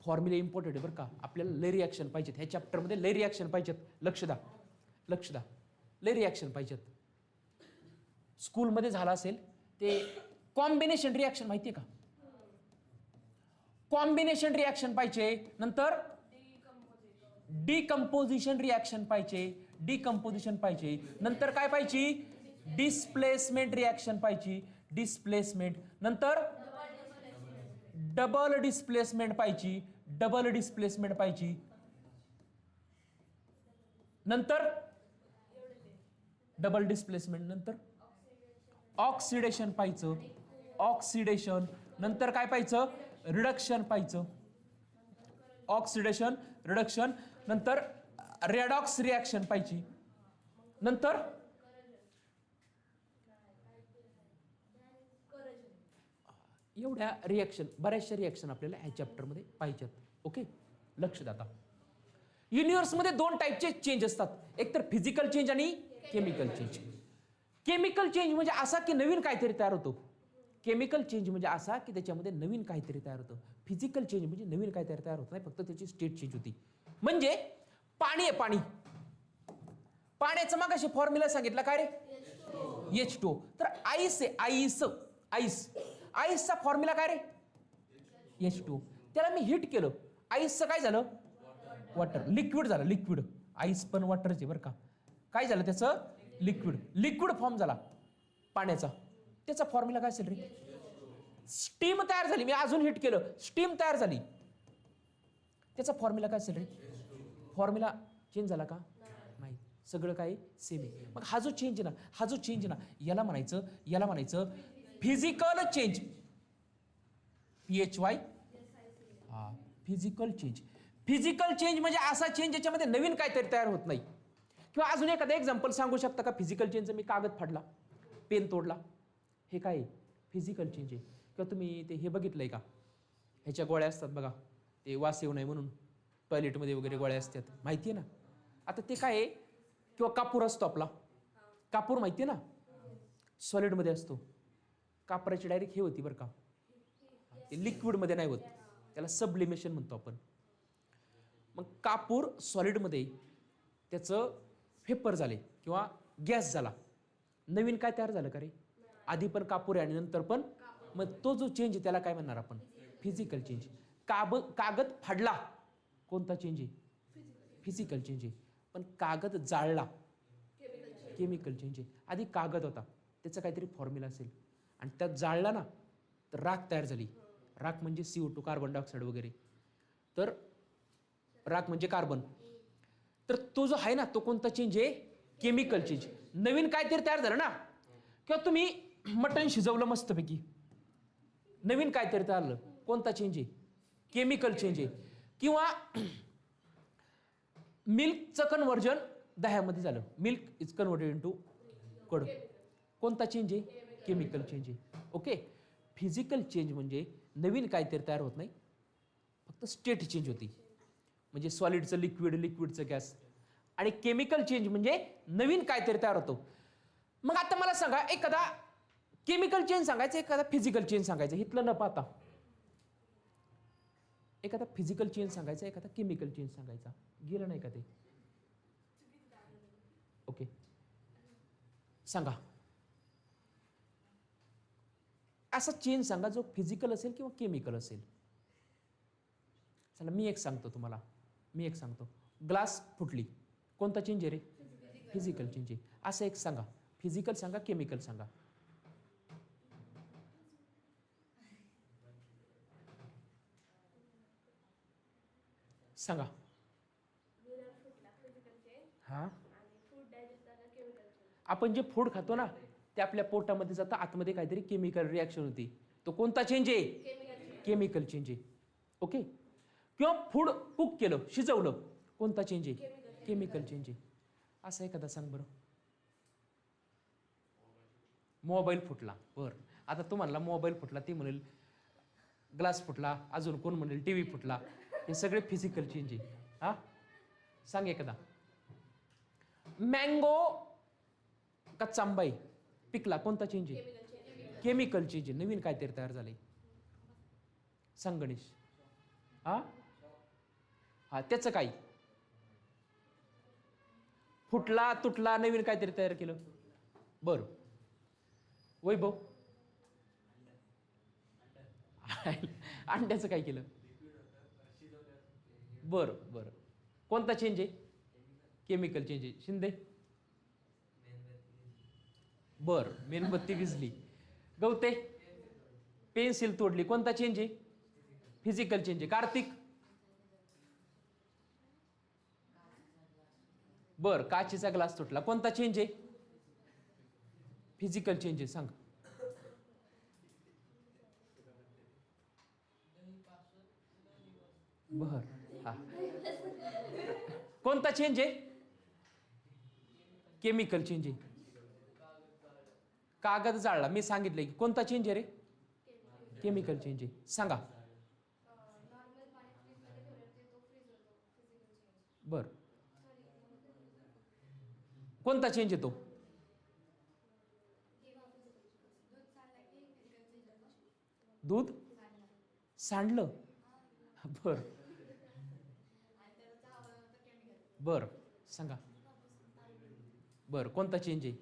फॉर्म्युले इम्पॉर्टंट आहे बरं का. आपल्याला लय रिॲक्शन पाहिजेत ह्या चॅप्टरमध्ये. लय रिॲक्शन पाहिजेत. लक्ष द्या, लक्ष द्या. लय रिॲक्शन पाहिजेत. स्कूलमध्ये झाला असेल ते कॉम्बिनेशन रिॲक्शन माहितीये का? कॉम्बिनेशन रिॲक्शन पाहिजे. नंतर डिकम्पोजिशन रिॲक्शन पाहिजे. डिकम्पोजिशन पाहिजे. नंतर काय पाहिजे? डिस्प्लेसमेंट रिॲक्शन पाहिजे. डिस्प्लेसमेंट. नंतर डबल डिस्प्लेसमेंट पाहिजे. डबल डिस्प्लेसमेंट पाहिजे. नंतर डबल डिस्प्लेसमेंट, नंतर ऑक्सिडेशन पाहायचं, ऑक्सिडेशन, नंतर काय पाहायचं, रिडक्शन पाहायचं, ऑक्सिडेशन रिडक्शन, नंतर रेडॉक्स रिॲक्शन पाहिजे, नंतर एवढ्या रिॲक्शन, बऱ्याचशा रिॲक्शन आपल्याला ह्या चॅप्टरमध्ये पाहिजेत. ओके, लक्ष द्या. आता युनिव्हर्समध्ये दोन टाईपचे चेंज असतात, एक तर फिजिकल चेंज आणि केमिकल चेंज. केमिकल चेंज म्हणजे असा की नवीन काहीतरी तयार होतो. केमिकल चेंज म्हणजे असा की त्याच्यामध्ये नवीन काहीतरी तयार होतं. फिजिकल चेंज म्हणजे नवीन काहीतरी तयार होत नाही, फक्त त्याची स्टेट चेंज होती. म्हणजे पाणी आहे, पाणी, पाण्याचं मग अशी फॉर्म्युला सांगितलं काय रे, H2O. तर आईस आहे, आईस, आईस, आईसचा फॉर्म्युला काय रे, H2O. त्याला मी हिट केलं, आईसचं काय झालं, वॉटर, लिक्विड झालं, लिक्विड. आईस पण वॉटरचे बरं का. काय झालं त्याचं, लिक्विड, लिक्विड फॉर्म झाला पाण्याचा. त्याचा फॉर्म्युला काय असेल रे, स्टीम तयार झाली, मी अजून हिट केलं, स्टीम तयार झाली, त्याचा फॉर्म्युला काय असेल रे. फॉर्म्युला चेंज झाला का, नाही, सगळं काय सेम आहे. मग हा जो चेंज ना, हा जो चेंज ना, याला म्हणायचं फिजिकल चेंज. PHY, हा, फिजिकल चेंज. फिजिकल चेंज म्हणजे असा चेंज ज्याच्यामध्ये नवीन काहीतरी तयार होत नाही. किंवा अजून एखादं एक्झाम्पल सांगू शकता का फिजिकल चेंजचं, मी कागद फाडला, पेन तोडला, हे काय फिजिकल चेंज आहे. किंवा तुम्ही ते हे बघितलंय का, ह्याच्या गोळ्या असतात बघा, ते वास येऊ नये म्हणून टॉयलेटमध्ये वगैरे गोळ्या असतात, माहिती आहे ना. आता ते काय आहे, किंवा कापूर असतो आपला, कापूर माहिती आहे ना, सॉलिडमध्ये असतो, कापराची डायरेक्ट हे होती बरं का, ते लिक्विडमध्ये नाही होत, त्याला सबलिमेशन म्हणतो आपण. मग कापूर सॉलिडमध्ये त्याचं फेपर झाले किंवा गॅस झाला, नवीन काय तयार झालं का रे, आधी पण कापूर आहे आणि नंतर पण, मग तो जो चेंज आहे त्याला काय म्हणणार आपण, फिजिकल चेंज. कागद फाडला, कोणता चेंज आहे, फिजिकल चेंज आहे. पण कागद जाळला, केमिकल चेंज आहे. आधी कागद होता, त्याचा काहीतरी फॉर्म्युला असेल, आणि त्यात जाळला ना तर राख तयार झाली. राख म्हणजे CO2, कार्बन डायऑक्साईड वगैरे. तर राख म्हणजे कार्बन. तर तो जो आहे ना, तो कोणता चेंज आहे, केमिकल चेंज. नवीन काहीतरी तयार झालं ना, किंवा तुम्ही मटण शिजवलं मस्तपैकी, नवीन काहीतरी तयार झालं, कोणता चेंज आहे, केमिकल चेंज आहे. किंवा मिल्कचं कन्व्हर्जन दह्यामध्ये झालं, milk is converted into curd, कोणता चेंज आहे, केमिकल चेंज आहे. ओके, फिजिकल चेंज म्हणजे नवीन काहीतरी तयार होत नाही, फक्त स्टेट चेंज होती, म्हणजे सॉलिडचं लिक्विड, लिक्विडचं गॅस. आणि केमिकल चेंज म्हणजे नवीन काहीतरी तयार होतो. मग आता मला सांगा, एखादा केमिकल चेंज सांगायचं, एखादा फिजिकल चेंज सांगायचं, इथलं न पाहता एखादा फिजिकल चेंज सांगायचा, एखादा केमिकल चेंज सांगायचा, गेलं नाही का ते. ओके, सांगा असा चेंज सांगा जो फिजिकल असेल किंवा केमिकल असेल. चला मी एक सांगतो तुम्हाला, ग्लास फुटली, कोणता चेंज आहे रे, फिजिकल चेंज आहे. असं एक सांगा, फिजिकल सांगा, केमिकल सांगा. सांगा. हा, आपण जे फूड खातो ना, ते आपल्या पोटामध्ये जातं, आतमध्ये काहीतरी केमिकल रिॲक्शन होती, तो कोणता चेंज आहे, केमिकल चेंज आहे. ओके, किंवा फूड कुक केलं, शिजवलं, कोणता चेंज आहे, केमिकल चेंज आहे. असं एखादा सांग बरं. मोबाईल फुटला, बरं, आता तुम्हाला मोबाईल फुटला, ती म्हणेल ग्लास फुटला, अजून कोण म्हणेल टीव्ही फुटला, हे सगळे फिजिकल चेंज आहे. हा, सांग एखादा. मँगो कच्चा आंबा आहे, पिकला, कोणता चेंज आहे, केमिकल चेंज आहे, नवीन काहीतरी तयार झालंय. सांग गणेश. हा हा, त्याचं काय, फुटला, तुटला, नवीन काहीतरी तयार केलं. बरं, वैभव. अंड्याचं काय केलं, बरं बरं, कोणता चेंज आहे, केमिकल चेंज आहे. शिंदे. बरं, मेणबत्ती विजली. गवते. पेन्सिल तोडली, कोणता चेंज आहे, फिजिकल चेंज आहे. कार्तिक. बर, काचेचा ग्लास तुटला. कोणता चेंज आहे? फिजिकल चेंज आहे. सांग. बर, हा. कोणता चेंज आहे? केमिकल चेंज आहे. कागद जाळला. मी सांगितलंय की कोणता चेंज आहे रे? केमिकल चेंज आहे. सांगा. बर, कोणता चेंज येतो? दूध सांडलं. बर बर, सांगा. बर, कोणता चेंज आहे?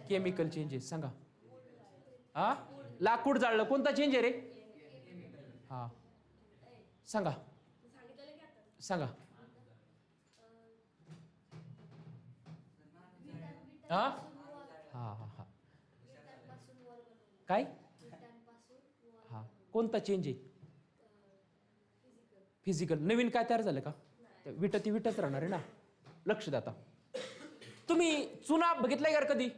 केमिकल चेंज आहे. सांगा. हा, लाकूड जाळलं. कोणता चेंज आहे रे? हा, सांगा. सांगा. हा हा हा हा, काय? हा, कोणता चेंज आहे? फिजिकल. नवीन काय तयार झालं का? विट ती विटच राहणार आहे ना. लक्ष द्या. आता तुम्ही चुना बघितलाय का कधी?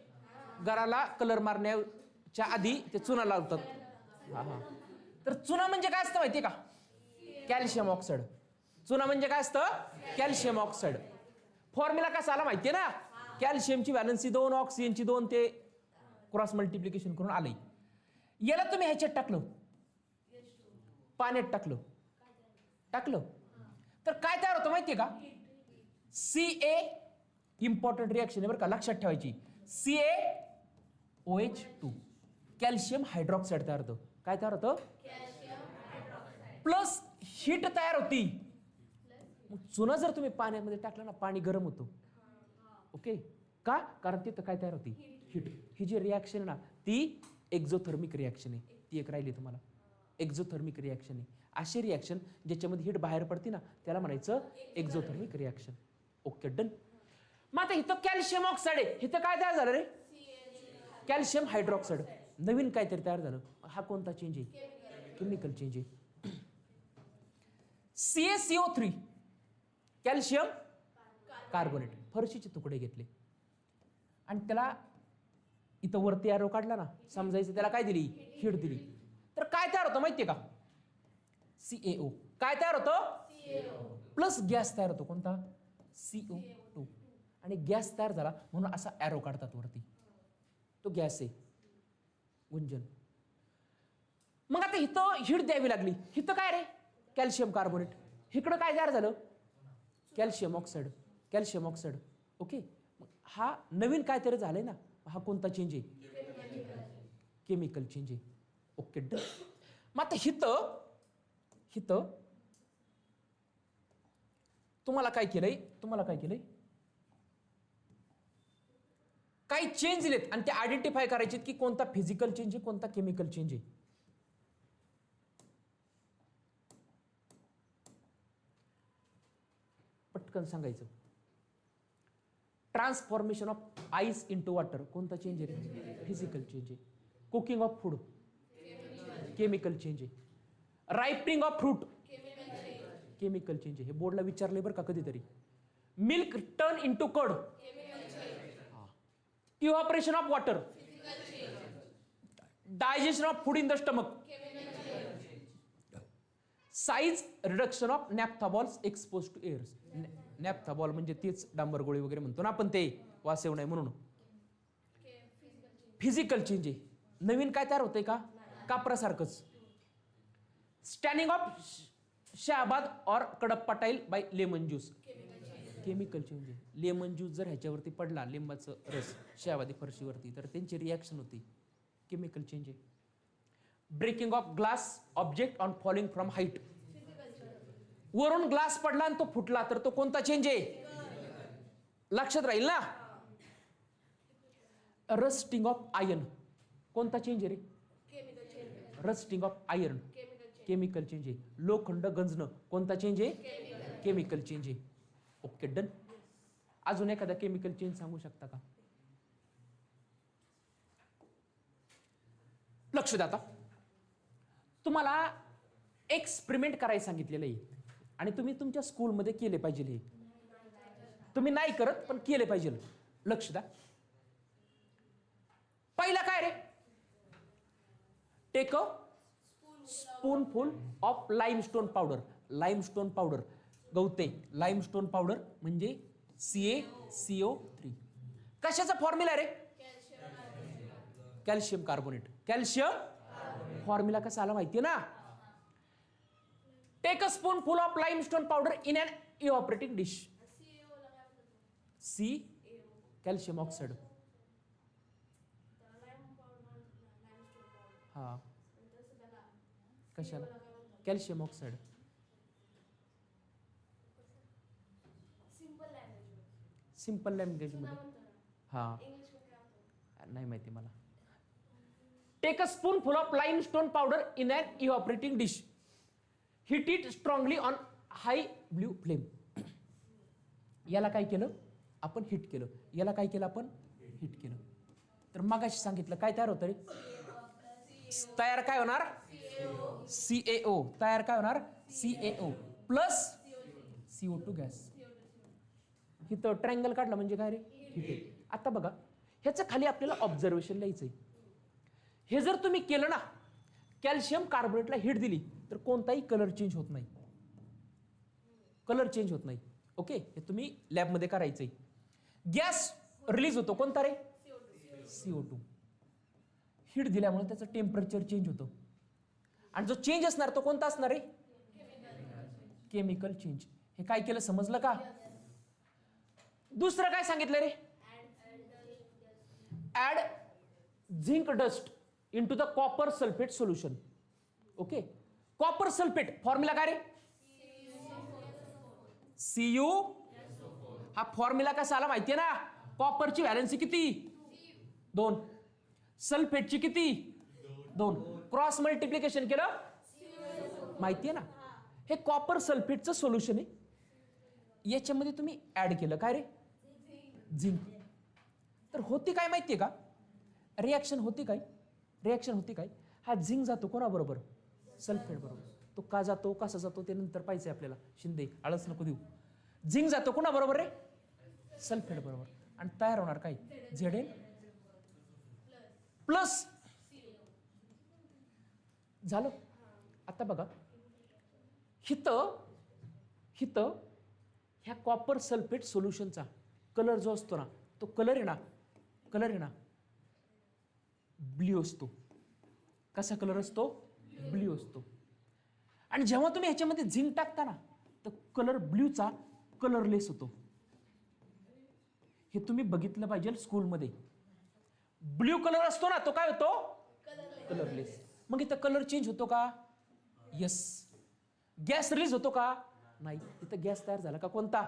घराला कलर मारण्याच्या आधी ते चुना लावतात. हा हा, तर चुना म्हणजे काय असतं माहितीये का? Calcium oxide. चुना म्हणजे काय असतं? Calcium oxide. फॉर्म्युला कसा आला माहितीये ना? कॅल्शियमची व्हॅलन्सी 2, ऑक्सिजनची 2, ते क्रॉस मल्टिप्लिकेशन करून आलंय. याला तुम्ही ह्याच्यात टाकलं, पाण्यात टाकलं तर काय तयार होतं माहितीये का? Ca, इम्पॉर्टंट रिएक्शन आहे बरं का, लक्षात ठेवायची. CaOH2, कॅल्शियम हायड्रॉक्साईड तयार होतं. काय तयार होतं? प्लस हीट तयार होती. मग चुना जर तुम्ही पाण्यामध्ये टाकलं ना, पाणी गरम होतं. ओके, का? कारण तिथं काय तयार होती? हीट. ही जी रिॲक्शन आहे ना, ती एक्झोथर्मिक रिॲक्शन आहे. ती एक राहिली तुम्हाला. एक्झोथर्मिक रिॲक्शन आहे. अशी रिॲक्शन ज्याच्यामध्ये हीट बाहेर पडते ना, त्याला म्हणायचं एक्झोथर्मिक रिॲक्शन. Okay, done. मग आता इथं कॅल्शियम ऑक्साईड आहे. इथं काय तयार झालं रे? Calcium hydroxide. नवीन काहीतरी तयार झालं. हा कोणता चेंज आहे? केमिकल चेंज आहे. CaCO3, calcium carbonate. फरशीचे तुकडे घेतले आणि त्याला इथं वरती एरो काढला ना, समजायचं त्याला काय दिली? हीट दिली. तर काय तयार होतं माहितीये का? CaO. काय तयार होतं? प्लस गॅस तयार होतो. कोणता? CO2. आणि गॅस तयार झाला म्हणून असा एरो काढतात वरती, तो गॅस आहे, गुंजन. मग आता इथं हीट द्यावी लागली. इथं काय रे? Calcium carbonate. इकडं काय तयार झालं? Calcium oxide. Calcium oxide. Okay, हा नवीन काहीतरी झालंय ना. हा कोणता चेंज आहे? केमिकल चेंज आहे. Okay, done. मग आता हिथं तुम्हाला काय केलंय? काही चेंज दिलेत आणि ते आयडेंटिफाय करायचे की कोणता फिजिकल चेंज आहे, कोणता केमिकल चेंज आहे. पटकन सांगायचं. Transformation of ice into water, कोणता चेंज आहे? फिजिकल चेंज आहे. Cooking of food, chemical change आहे. Ripening of fruit, chemical change आहे. हे बोर्डला विचारले बरं का कधीतरी. Milk turn into curd, evaporation of water, digestion of food in the stomach, size reduction of naphthaballs expose to airs. Naphthaball म्हणजे तीच डांबर गोळी वगैरे म्हणतो ना आपण, ते वास येऊ नये म्हणून. फिजिकल चेंज आहे. नवीन काय तयार होतंय का? कापरासारखंच. स्टॅनिंग ऑफ शहाबाद और Kadappa tile by lemon juice, chemical change आहे. लेमन ज्यूस जर ह्याच्यावरती पडला, लिंबाचं रस शहाबादी फरशीवरती, तर त्यांची रिॲक्शन होती. केमिकल चेंज आहे. Breaking of glass object on falling from height, वरून ग्लास पडला आणि तो फुटला, तर तो कोणता चेंज आहे? लक्षात राहील ना. रस्टिंग ऑफ आयर्न, कोणता चेंज आहे रे? Rusting of iron, chemical change आहे. लोखंड गंजणं, कोणता चेंज आहे? केमिकल चेंज आहे. Okay, done. अजून एखादा केमिकल चेंज सांगू शकता का? लक्ष द्या. आता तुम्हाला एक्सपेरिमेंट करायला सांगितलेलं आहे आणि तुम्ही तुमच्या स्कूलमध्ये केले पाहिजे. हे तुम्ही नाही करत पण केले पाहिजे. लक्ष द्या. पहिला काय रे? Take a spoonful of limestone powder. Limestone powder गवते. लाईमस्टोन पावडर म्हणजे CaCO3. कशाचा फॉर्म्युला रे? Calcium carbonate. कॅल्शियम फॉर्म्युला कसा आला माहितीये ना? Take a spoonful of limestone powder in an evaporating dish. See calcium oxide. हा कशाला? Calcium oxide. सिंपल लँग्वेज मध्ये हा नाही माहिती मला. Take a spoonful of limestone powder in an evaporating dish. Heat it strongly on high blue flame. याला काय केलं आपण? हिट केलं. याला काय केलं आपण? हिट केलं. तर मगाशी सांगितलं काय तयार होतं रे? तयार काय होणार? CaO. तयार काय होणार? CaO plus CO2 gas. इथं ट्रायंगल काढला म्हणजे काय रे? हिट. आता बघा ह्याचं खाली आपल्याला ऑब्झर्वेशन लिहायचंय. हे जर तुम्ही केलं ना, कॅल्शियम कार्बोनेटला हिट दिली तर कोणताही कलर चेंज होत नाही. कलर चेंज होत नाही. ओके, हे तुम्ही लॅबमध्ये करायचंय. गॅस रिलीज होतो कोणता रे? CO2. हीट दिल्यामुळे त्याचं टेम्परेचर चेंज होतं. आणि जो चेंज असणार तो कोणता असणार रे? Chemical change. हे काय केलं समजलं का? दुसरं काय सांगितलं रे? Add zinc dust into the copper sulphate solution. Okay, copper sulphate formula काय रे? Cu. हा फॉर्म्युला कसा आला माहितीये ना? कॉपरची व्हॅलेन्सी किती? 2. सल्फेटची किती? 2. क्रॉस मल्टिप्लिकेशन केलं माहितीये ना? हे कॉपर सल्फेटचं सोल्युशन आहे. याच्यामध्ये तुम्ही ऍड केलं काय रे? झिंक. तर होती काय माहितीये का? रिॲक्शन होती काय? रिॲक्शन होती काय? हा झिंक जातो कोणाबरोबर? सल्फेट बरोबर. तो का जातो, कसा जातो ते नंतर पाहिजे आपल्याला. शिंदे आळस नको देऊ. झिंक जातो कोणाबरोबर रे? सल्फेट बरोबर. आणि तयार होणार काय? Zn plus. झालं. आता बघा हिथं ह्या कॉपर सल्फेट सोल्युशनचा कलर जो असतो ना, तो कलर आहे ना ब्ल्यू असतो. कसा कलर असतो? ब्ल्यू असतो. आणि जेव्हा तुम्ही ह्याच्यामध्ये झिंक टाकता ना तर कलर ब्ल्यूचा कलरलेस होतो. हे तुम्ही बघितलं पाहिजे स्कूलमध्ये. ब्ल्यू कलर असतो ना तो काय होतो? कलरलेस. मग इथं कलर चेंज होतो का? यस. गॅस रिलीज होतो का? नाही. इथं गॅस तयार झाला का कोणता?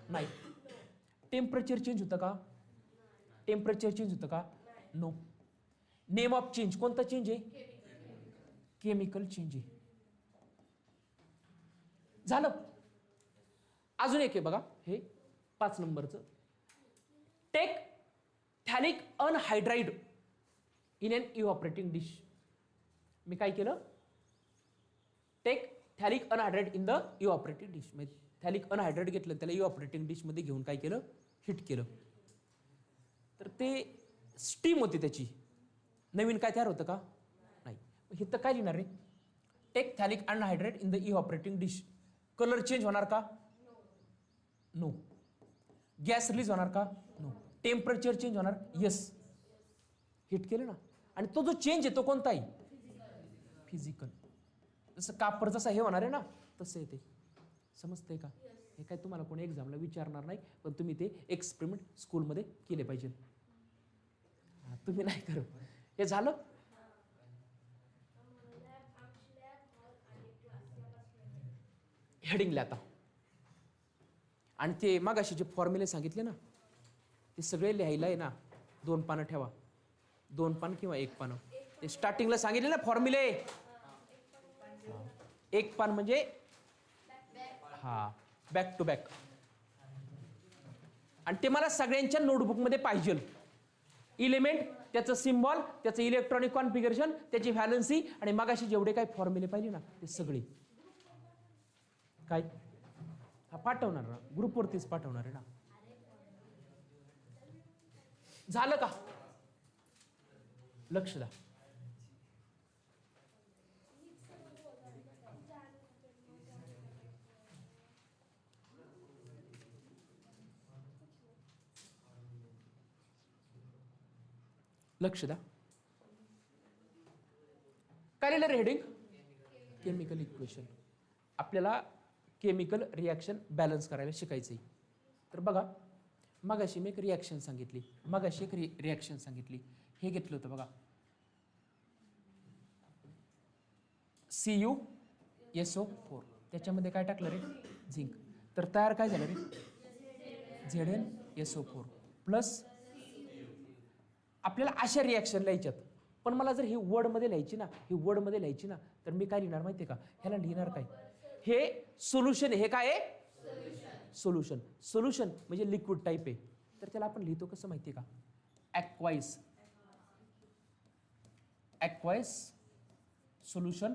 नाही. टेम्परेचर चेंज होतं का? टेम्परेचर चेंज होतं का? नो. नेम ऑफ चेंज कोणता चेंज आहे? केमिकल चेंज आहे. झालं. अजून एक आहे बघा, हे 5 नंबरचं. Take phthalic anhydride in an evaporating dish. मी काय केलं? Take phthalic anhydride in the evaporating dish. म्हणजे थॅलिक अनहायड्राइड घेतलं, त्याला इव्हॅपोरेटिंग डिशमध्ये घेऊन काय केलं? हिट केलं. तर ते स्टीम होती त्याची. नवीन काय तयार होतं का? नाही. हे तर काय लिहिणार रे? Take phthalic anhydride in the evaporating dish. Colour change होणार का? नो. गॅस रिलीज होणार का? नो. टेम्परेचर चेंज होणार? येस. हिट केलं ना. आणि तो जो चेंज आहे तो कोणता आहे? फिजिकल. जसं कापर जसं हे होणार आहे ना तसं येते. समजतंय का? हे काय तुम्हाला कोणी एक्झामला विचारणार नाही, पण तुम्ही ते एक्सपेरिमेंट स्कूलमध्ये केले पाहिजे. तुम्ही नाही करू. हे झालं. हेडिंगला आता. आणि ते मागाशी जे फॉर्म्युले सांगितले ना ते सगळे लिहायला आहे ना 2 पानं ठेवा. 2 पान किंवा 1 पान. ते स्टार्टिंगला सांगितले ना फॉर्म्युले. 1 पान म्हणजे हा बॅक टू बॅक. आणि ते मला सगळ्यांच्या नोटबुकमध्ये पाहिजे. इलिमेंट, त्याचं सिम्बॉल, त्याचं इलेक्ट्रॉनिक कॉन्फिगरेशन, त्याची व्हॅलन्सी आणि मगाशी जेवढे काही फॉर्म्युले पाहिले ना ते सगळे. काय? हा पाठवणार ना ग्रुपवरतीच पाठवणार आहे ना. झालं का? लक्ष द्या. लक्ष द्या. काय लिहिलं रे हेडिंग? Chemical equation. आपल्याला केमिकल रिॲक्शन बॅलन्स करायला शिकायचंय. तर बघा, मगाशी मी एक रिॲक्शन सांगितली, मगाशी एक रिॲक्शन सांगितली. हे घेतलं होतं बघा, CuSO4. त्याच्यामध्ये काय टाकलं रे? झिंक. तर तयार काय झालं रे? ZnSO4 plus. आपल्याला अशा रिॲक्शन लिहायच्यात, पण मला जर ही वर्डमध्ये लिहायची ना, ही वर्डमध्ये लिहायची ना, तर मी काय लिहिणार माहिती आहे का? ह्याला लिहिणार काय? हे सोल्युशन. हे काय आहे? सोल्युशन. सोल्युशन म्हणजे लिक्विड टाईप आहे. तर त्याला आपण लिहितो कसं माहिती आहे का? Aqueous. Aqueous solution.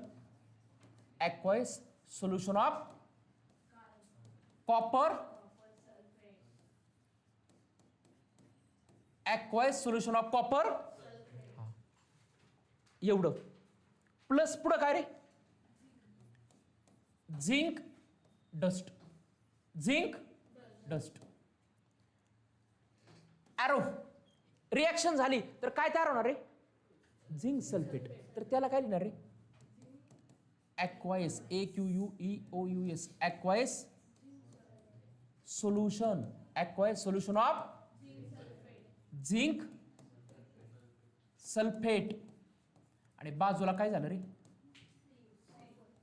Aqueous solution of copper. Aqueous solution of copper. एवढं. प्लस पुढं काय रे? Zinc dust. Zinc dust. Arrow. Reaction झाली तर काय तयार होणार रे? Zinc sulphate. तर त्याला काय लिहिणार रे? Aqueous. AQUEOUS. Aqueous solution. Aqueous solution of zinc sulphate. आणि बाजूला काय झालं रे?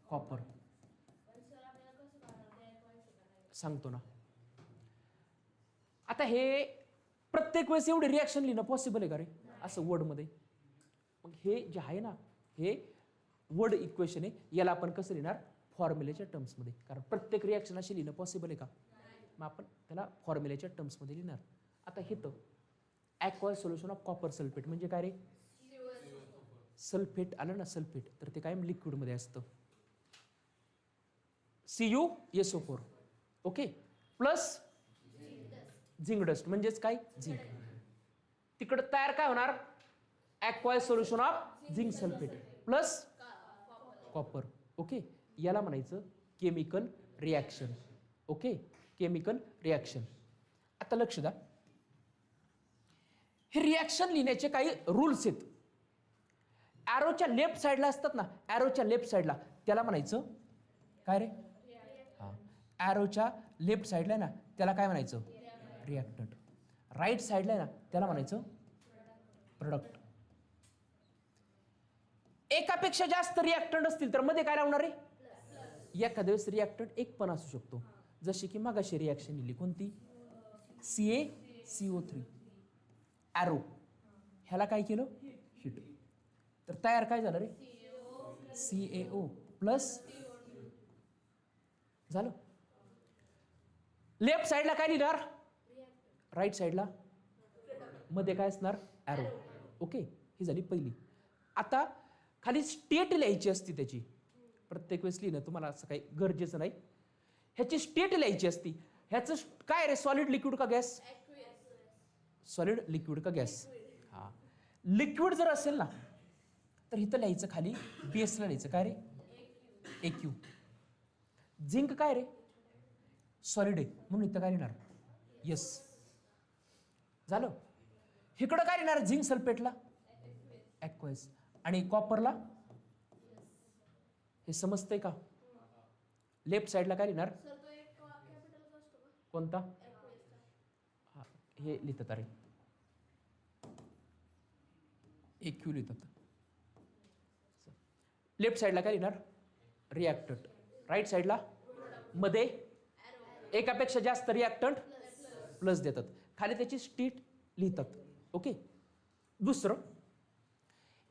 कॉपर. सांगतो ना. आता हे प्रत्येक वेळेस एवढी रिॲक्शन लिहिणं पॉसिबल आहे का रे असं वर्डमध्ये? मग हे जे आहे ना, हे वर्ड इक्वेशन आहे. याला आपण कसं लिहिणार? फॉर्म्युलेच्या टर्म्समध्ये. कारण प्रत्येक रिॲक्शन अशी लिहिणं पॉसिबल आहे का? मग आपण त्याला फॉर्म्युलेच्या टर्म्समध्ये लिहिणार. आता हे तर ॲक्वायस सोल्युशन ऑफ कॉपर सल्फेट म्हणजे काय रे? सल्फेट आलं ना, सल्फेट. तर ते कायम लिक्विडमध्ये असतं. CuSO4. Okay. Plus zinc dust म्हणजेच काय? झिंक. तिकडं तयार काय होणार? Aqueous solution of zinc sulphate plus copper. Okay. याला म्हणायचं chemical reaction. Okay. Chemical reaction. आता लक्ष द्या, हे रिॲक्शन लिहिण्याचे काही रूल्स आहेत. ॲरोच्या लेफ्ट साईडला असतात ना, ॲरोच्या लेफ्ट साईडला, त्याला म्हणायचं काय रे? हां, ॲरोच्या लेफ्ट साईडला आहे ना, त्याला काय म्हणायचं? रिॲक्टंट. राईट साईडला आहे ना, त्याला म्हणायचं प्रोडक्ट. एकापेक्षा जास्त रिॲक्टंट असतील तर मध्ये काय लावणार आहे? एखाद्या वेळेस रिॲक्टंट एक पण असू शकतो. जशी की मगाशी रिॲक्शन लिहिली कोणती? CaCO3. ॲरो ह्याला काय केलं? हिट. तर तयार काय झालं रे? CaO plus. झालं. लेफ्ट साईडला काय लिहिणार? राईट साईडला मध्ये काय असणार? ॲरो. ओके. ही झाली पहिली. आता खाली स्टेट लिहायची असती त्याची. प्रत्येक वेळेस लिहिणं तुम्हाला असं काही गरजेचं नाही. ह्याची स्टेट लिहायची असती. ह्याचं काय रे? सॉलिड, लिक्विड का गॅस? सॉलिड, लिक्विड का गॅस? हा. लिक्विड जर असेल ना, तर इथं लिहायचं खाली बेसला लिहायचं काय रे? AQ. झिंक काय रे? सॉलिड आहे म्हणून इथं काय लिहिणार? यस. झालं. इकडं काय लिहिणार? झिंक सल्फेटला ॲक्वायस आणि कॉपरला. हे समजतंय का? लेफ्ट साईडला काय लिहिणार? कोणता? हा, हे लिहितात अरे, AQ लिहितात. लेफ्ट साईडला काय लिहिणार? रिॲक्टंट. राईट साईडला मध्ये एकापेक्षा जास्त रिॲक्टंट प्लस देतात. खाली त्याची स्टेट लिहितात. ओके. दुसरं,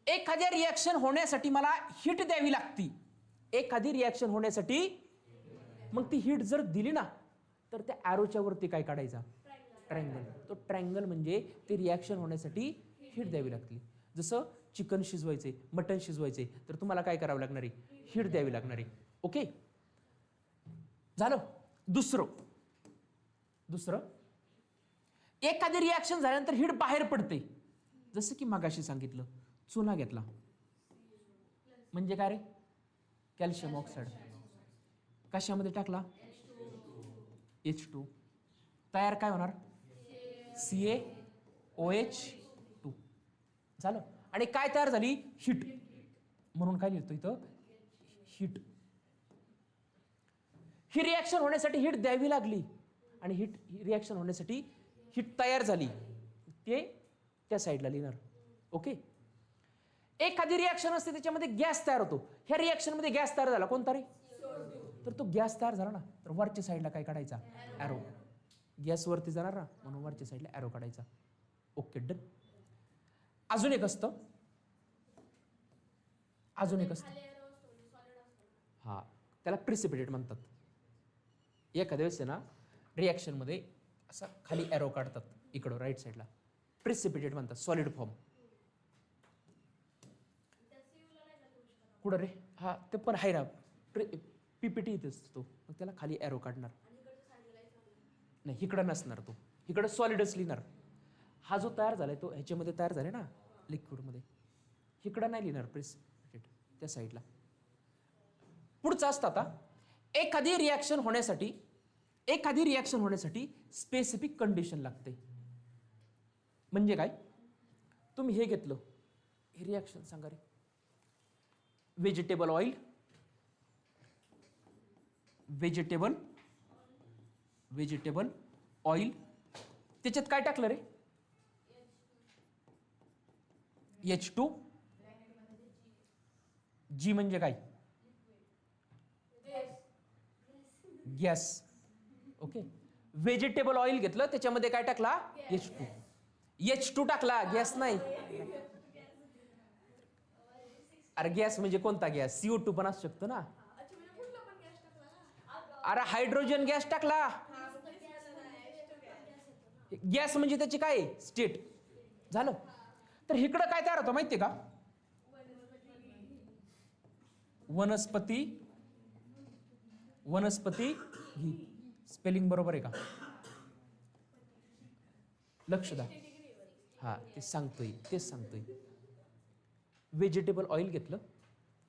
एखाद्या रिॲक्शन होण्यासाठी मला हिट द्यावी लागती. एखादी रिॲक्शन होण्यासाठी मग ती हिट जर दिली ना, तर त्या ॲरोच्या वरती काय काढायचा? ट्रायंगल. तो ट्रायंगल म्हणजे ते रिॲक्शन होण्यासाठी हिट द्यावी लागली. जसं चिकन शिजवायचे, मटण शिजवायचे, तर तुम्हाला काय करावं लागणार आहे? हिट द्यावी लागणार आहे. ओके. झालं. दुसरं एखादी रिॲक्शन झाल्यानंतर हीट बाहेर पडते. जसं की मगाशी सांगितलं, चुना घेतला म्हणजे काय रे, कॅल्शियम ऑक्साईड, कशामध्ये टाकला, H2, तयार काय होणार, CaOH2 झालं. आणि काय तयार झाली, हीट. म्हणून काय लिहितो इथं, हीट. ही रिॲक्शन होण्यासाठी हीट द्यावी लागली आणि हीट रिॲक्शन होण्यासाठी हीट तयार झाली, ते त्या साईडला लिहिणार. ओके. एखादी रिॲक्शन असते त्याच्यामध्ये गॅस तयार होतो. ह्या रिॲक्शन मध्ये गॅस तयार झाला कोणता रे, तर तो गॅस तयार झाला ना, तर वरच्या साईडला काय काढायचा, ॲरो. गॅस वरती जाणार ना, म्हणून वरच्या साईडला ॲरो काढायचा. Okay, done. अजून एक असतं, हा, त्याला प्रिसिपिटेट म्हणतात. एखाद्या वेळेस ना रिॲक्शन मध्ये असं खाली ॲरो काढतात इकडं राईट साईडला, प्रिसिपिटेट म्हणतात. सॉलिड फॉर्म कुठं रे, हा ते पण आहे ना, PPT इथेच तो, मग त्याला खाली ॲरो काढणार. नाही, इकडं नसणार तो, इकडं सॉलिडच लिहिणार. हा जो तयार झालाय तो ह्याच्यामध्ये तयार झालाय ना, लिक्विडमध्ये, इकडं नाही लिहिणार प्रिसिपिटेट, त्या साईडला. पुढचं असतं आता, एखादी रिॲक्शन होण्यासाठी स्पेसिफिक कंडिशन लागते. म्हणजे काय, तुम्ही हे घेतलं, हे रिॲक्शन सांगा रे, व्हेजिटेबल ऑइल, त्याच्यात काय टाकलं रे, H2, G म्हणजे काय, गॅस. ओके. व्हेजिटेबल ऑइल घेतलं, त्याच्यामध्ये काय टाकला, H2 टाकला, गॅस नाही. अरे गॅस म्हणजे कोणता गॅस, CO2 पण असू शकतो ना. अरे हायड्रोजन गॅस टाकला, गॅस म्हणजे त्याची काय स्टेट. झालं. तर इकडं काय तयार होतं माहितीये का, वनस्पती घी. स्पेलिंग बरोबर आहे का, लक्ष द्या. हा, तेच सांगतोय. व्हेजिटेबल ऑइल घेतलं,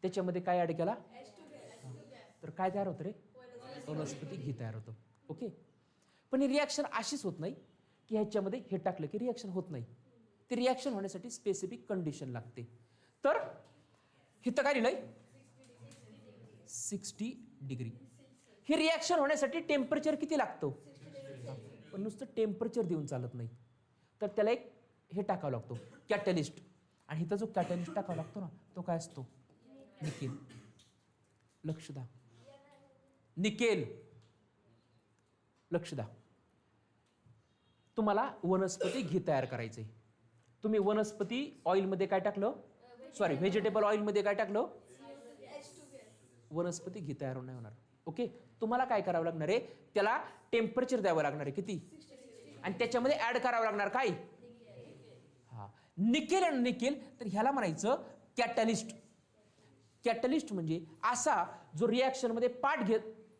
त्याच्यामध्ये काय ऍड केला, तर काय तयार होतं रे, वनस्पती घी तयार होतं. ओके. पण ही रिॲक्शन अशीच होत नाही की ह्याच्यामध्ये हे टाकलं की रिॲक्शन होत नाही. ती रिॲक्शन होण्यासाठी स्पेसिफिक कंडिशन लागते. तर इथं काय लिहिलंय, 60 डिग्री. ही रिॲक्शन होण्यासाठी टेम्परेचर किती लागतं, पण नुसतं टेम्परेचर देऊन चालत नाही, तर त्याला एक हे टाकावं लागतो, कॅटलिस्ट. आणि इथं जो कॅटलिस्ट टाकावा लागतो ना, तो काय असतो, निकेल. लक्ष द्या, निकेल. लक्ष द्या. तुम्हाला वनस्पती घी तयार करायचंय. तुम्ही वनस्पती ऑइलमध्ये काय टाकलं, सॉरी व्हेजिटेबल ऑइलमध्ये काय टाकलं, वनस्पती घी तयार नाही होणार. ओके. तुम्हाला काय करावं लागणार आहे, त्याला टेम्परेचर द्यावं लागणार आहे किती, आणि त्याच्यामध्ये ऍड करावं लागणार काय, हा, निकेल. आणि निकेल तर ह्याला म्हणायचं कॅटलिस्ट. कॅटलिस्ट म्हणजे असा जो रिॲक्शन मध्ये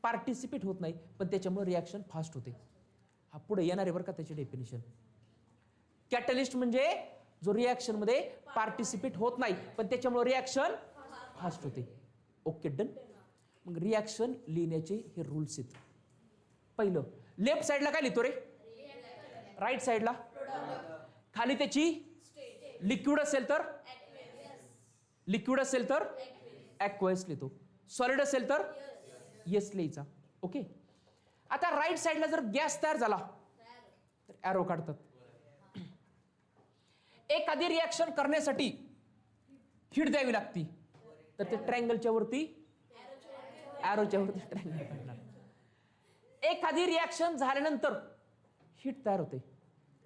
पार्टिसिपेट होत नाही, पण त्याच्यामुळे रिॲक्शन फास्ट होते. हा पुढे येणार आहे बरं का त्याचे डेफिनेशन. कॅटलिस्ट म्हणजे जो रिॲक्शन मध्ये पार्टिसिपेट होत नाही, पण त्याच्यामुळे रिॲक्शन फास्ट होते. Okay, done. मग रिॲक्शन लिहिण्याचे हे रूल्स आहेत. पहिलं, लेफ्ट साईडला काय लिहितो रे, राईट साईडला, खाली त्याची लिक्विड असेल तर ॲक्वस लिहितो, सॉलिड असेल तर येस लिहायचा. ओके. आता राईट साईडला जर गॅस तयार झाला तर ॲरो काढतात. एखादी रिॲक्शन करण्यासाठी हीट द्यावी लागती, तर ते ट्रायंगलच्या वरती, ॲरोच्या वरती ट्रायंगल काढणार. एखादी रिॲक्शन झाल्यानंतर हीट तयार होते,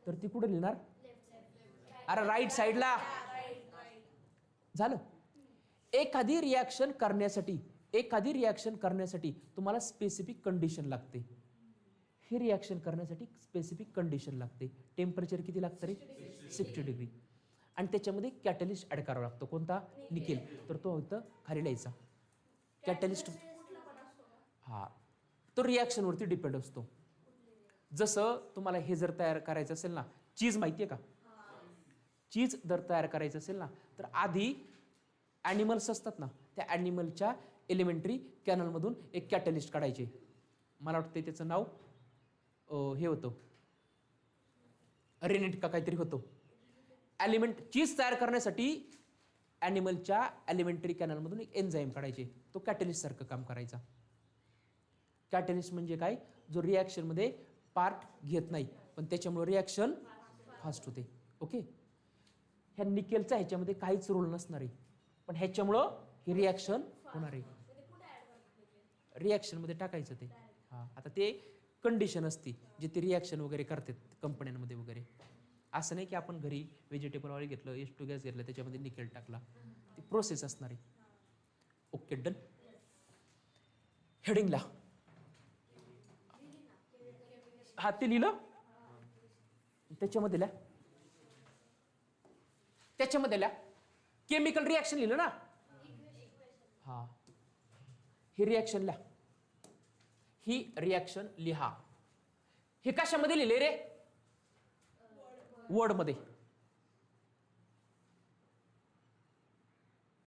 तर ती कुठे लिहिणार, अरे राईट साईडला. झालं. एखादी रिॲक्शन करण्यासाठी तुम्हाला स्पेसिफिक कंडिशन लागते. ही रिॲक्शन करण्यासाठी स्पेसिफिक कंडिशन लागते. टेम्परेचर किती लागतं रे, 60 डिग्री. आणि त्याच्यामध्ये कॅटलिस्ट ऍड करावा लागतो, कोणता, निकेल. तर तो इथं खाली लिहायचा कॅटलिस्ट. हा, तो रिॲक्शन वरती डिपेंड असतो. जसं तुम्हाला हे जर तयार करायचं असेल ना, चीज माहिती आहे का? चीज जर तयार करायचं असेल ना, तर आधी ॲनिमल्स असतात ना, त्या ॲनिमलच्या एलिमेंटरी कॅनलमधून एक कॅटलिस्ट काढायचे. मला वाटतं त्याचं नाव हे होतं, रेनेट का काहीतरी होतं. चीज तयार करण्यासाठी ॲनिमलच्या एलिमेंटरी कॅनलमधून एक एन्झाईम काढायचे. तो कॅटलिस्ट सारखं काम करायचा. कॅटलिस्ट म्हणजे काय? जो रिॲक्शनमध्ये पार्ट घेत नाही, पण त्याच्यामुळे रिॲक्शन फास्ट होते. ओके, ह्या निकेलचा ह्याच्यामध्ये काहीच रोल नसणार आहे, पण ह्याच्यामुळं ही रिॲक्शन होणार आहे. रिॲक्शनमध्ये टाकायचं ते. हां, आता ते कंडिशन असते जे ते रिॲक्शन वगैरे करतात कंपन्यांमध्ये वगैरे. असं नाही की आपण घरी व्हेजिटेबल ऑइल घेतलं, H2 गॅस घेतलं, त्याच्यामध्ये निकेल टाकला. ती प्रोसेस असणार आहे. Okay, done. हेडिंगला हा ते लिहिलं, त्याच्यामध्ये केमिकल रिॲक्शन लिहिलं ना. हा, ही रिॲक्शन लिहा. हे कशामध्ये लिहिले रे? वर्डमध्ये.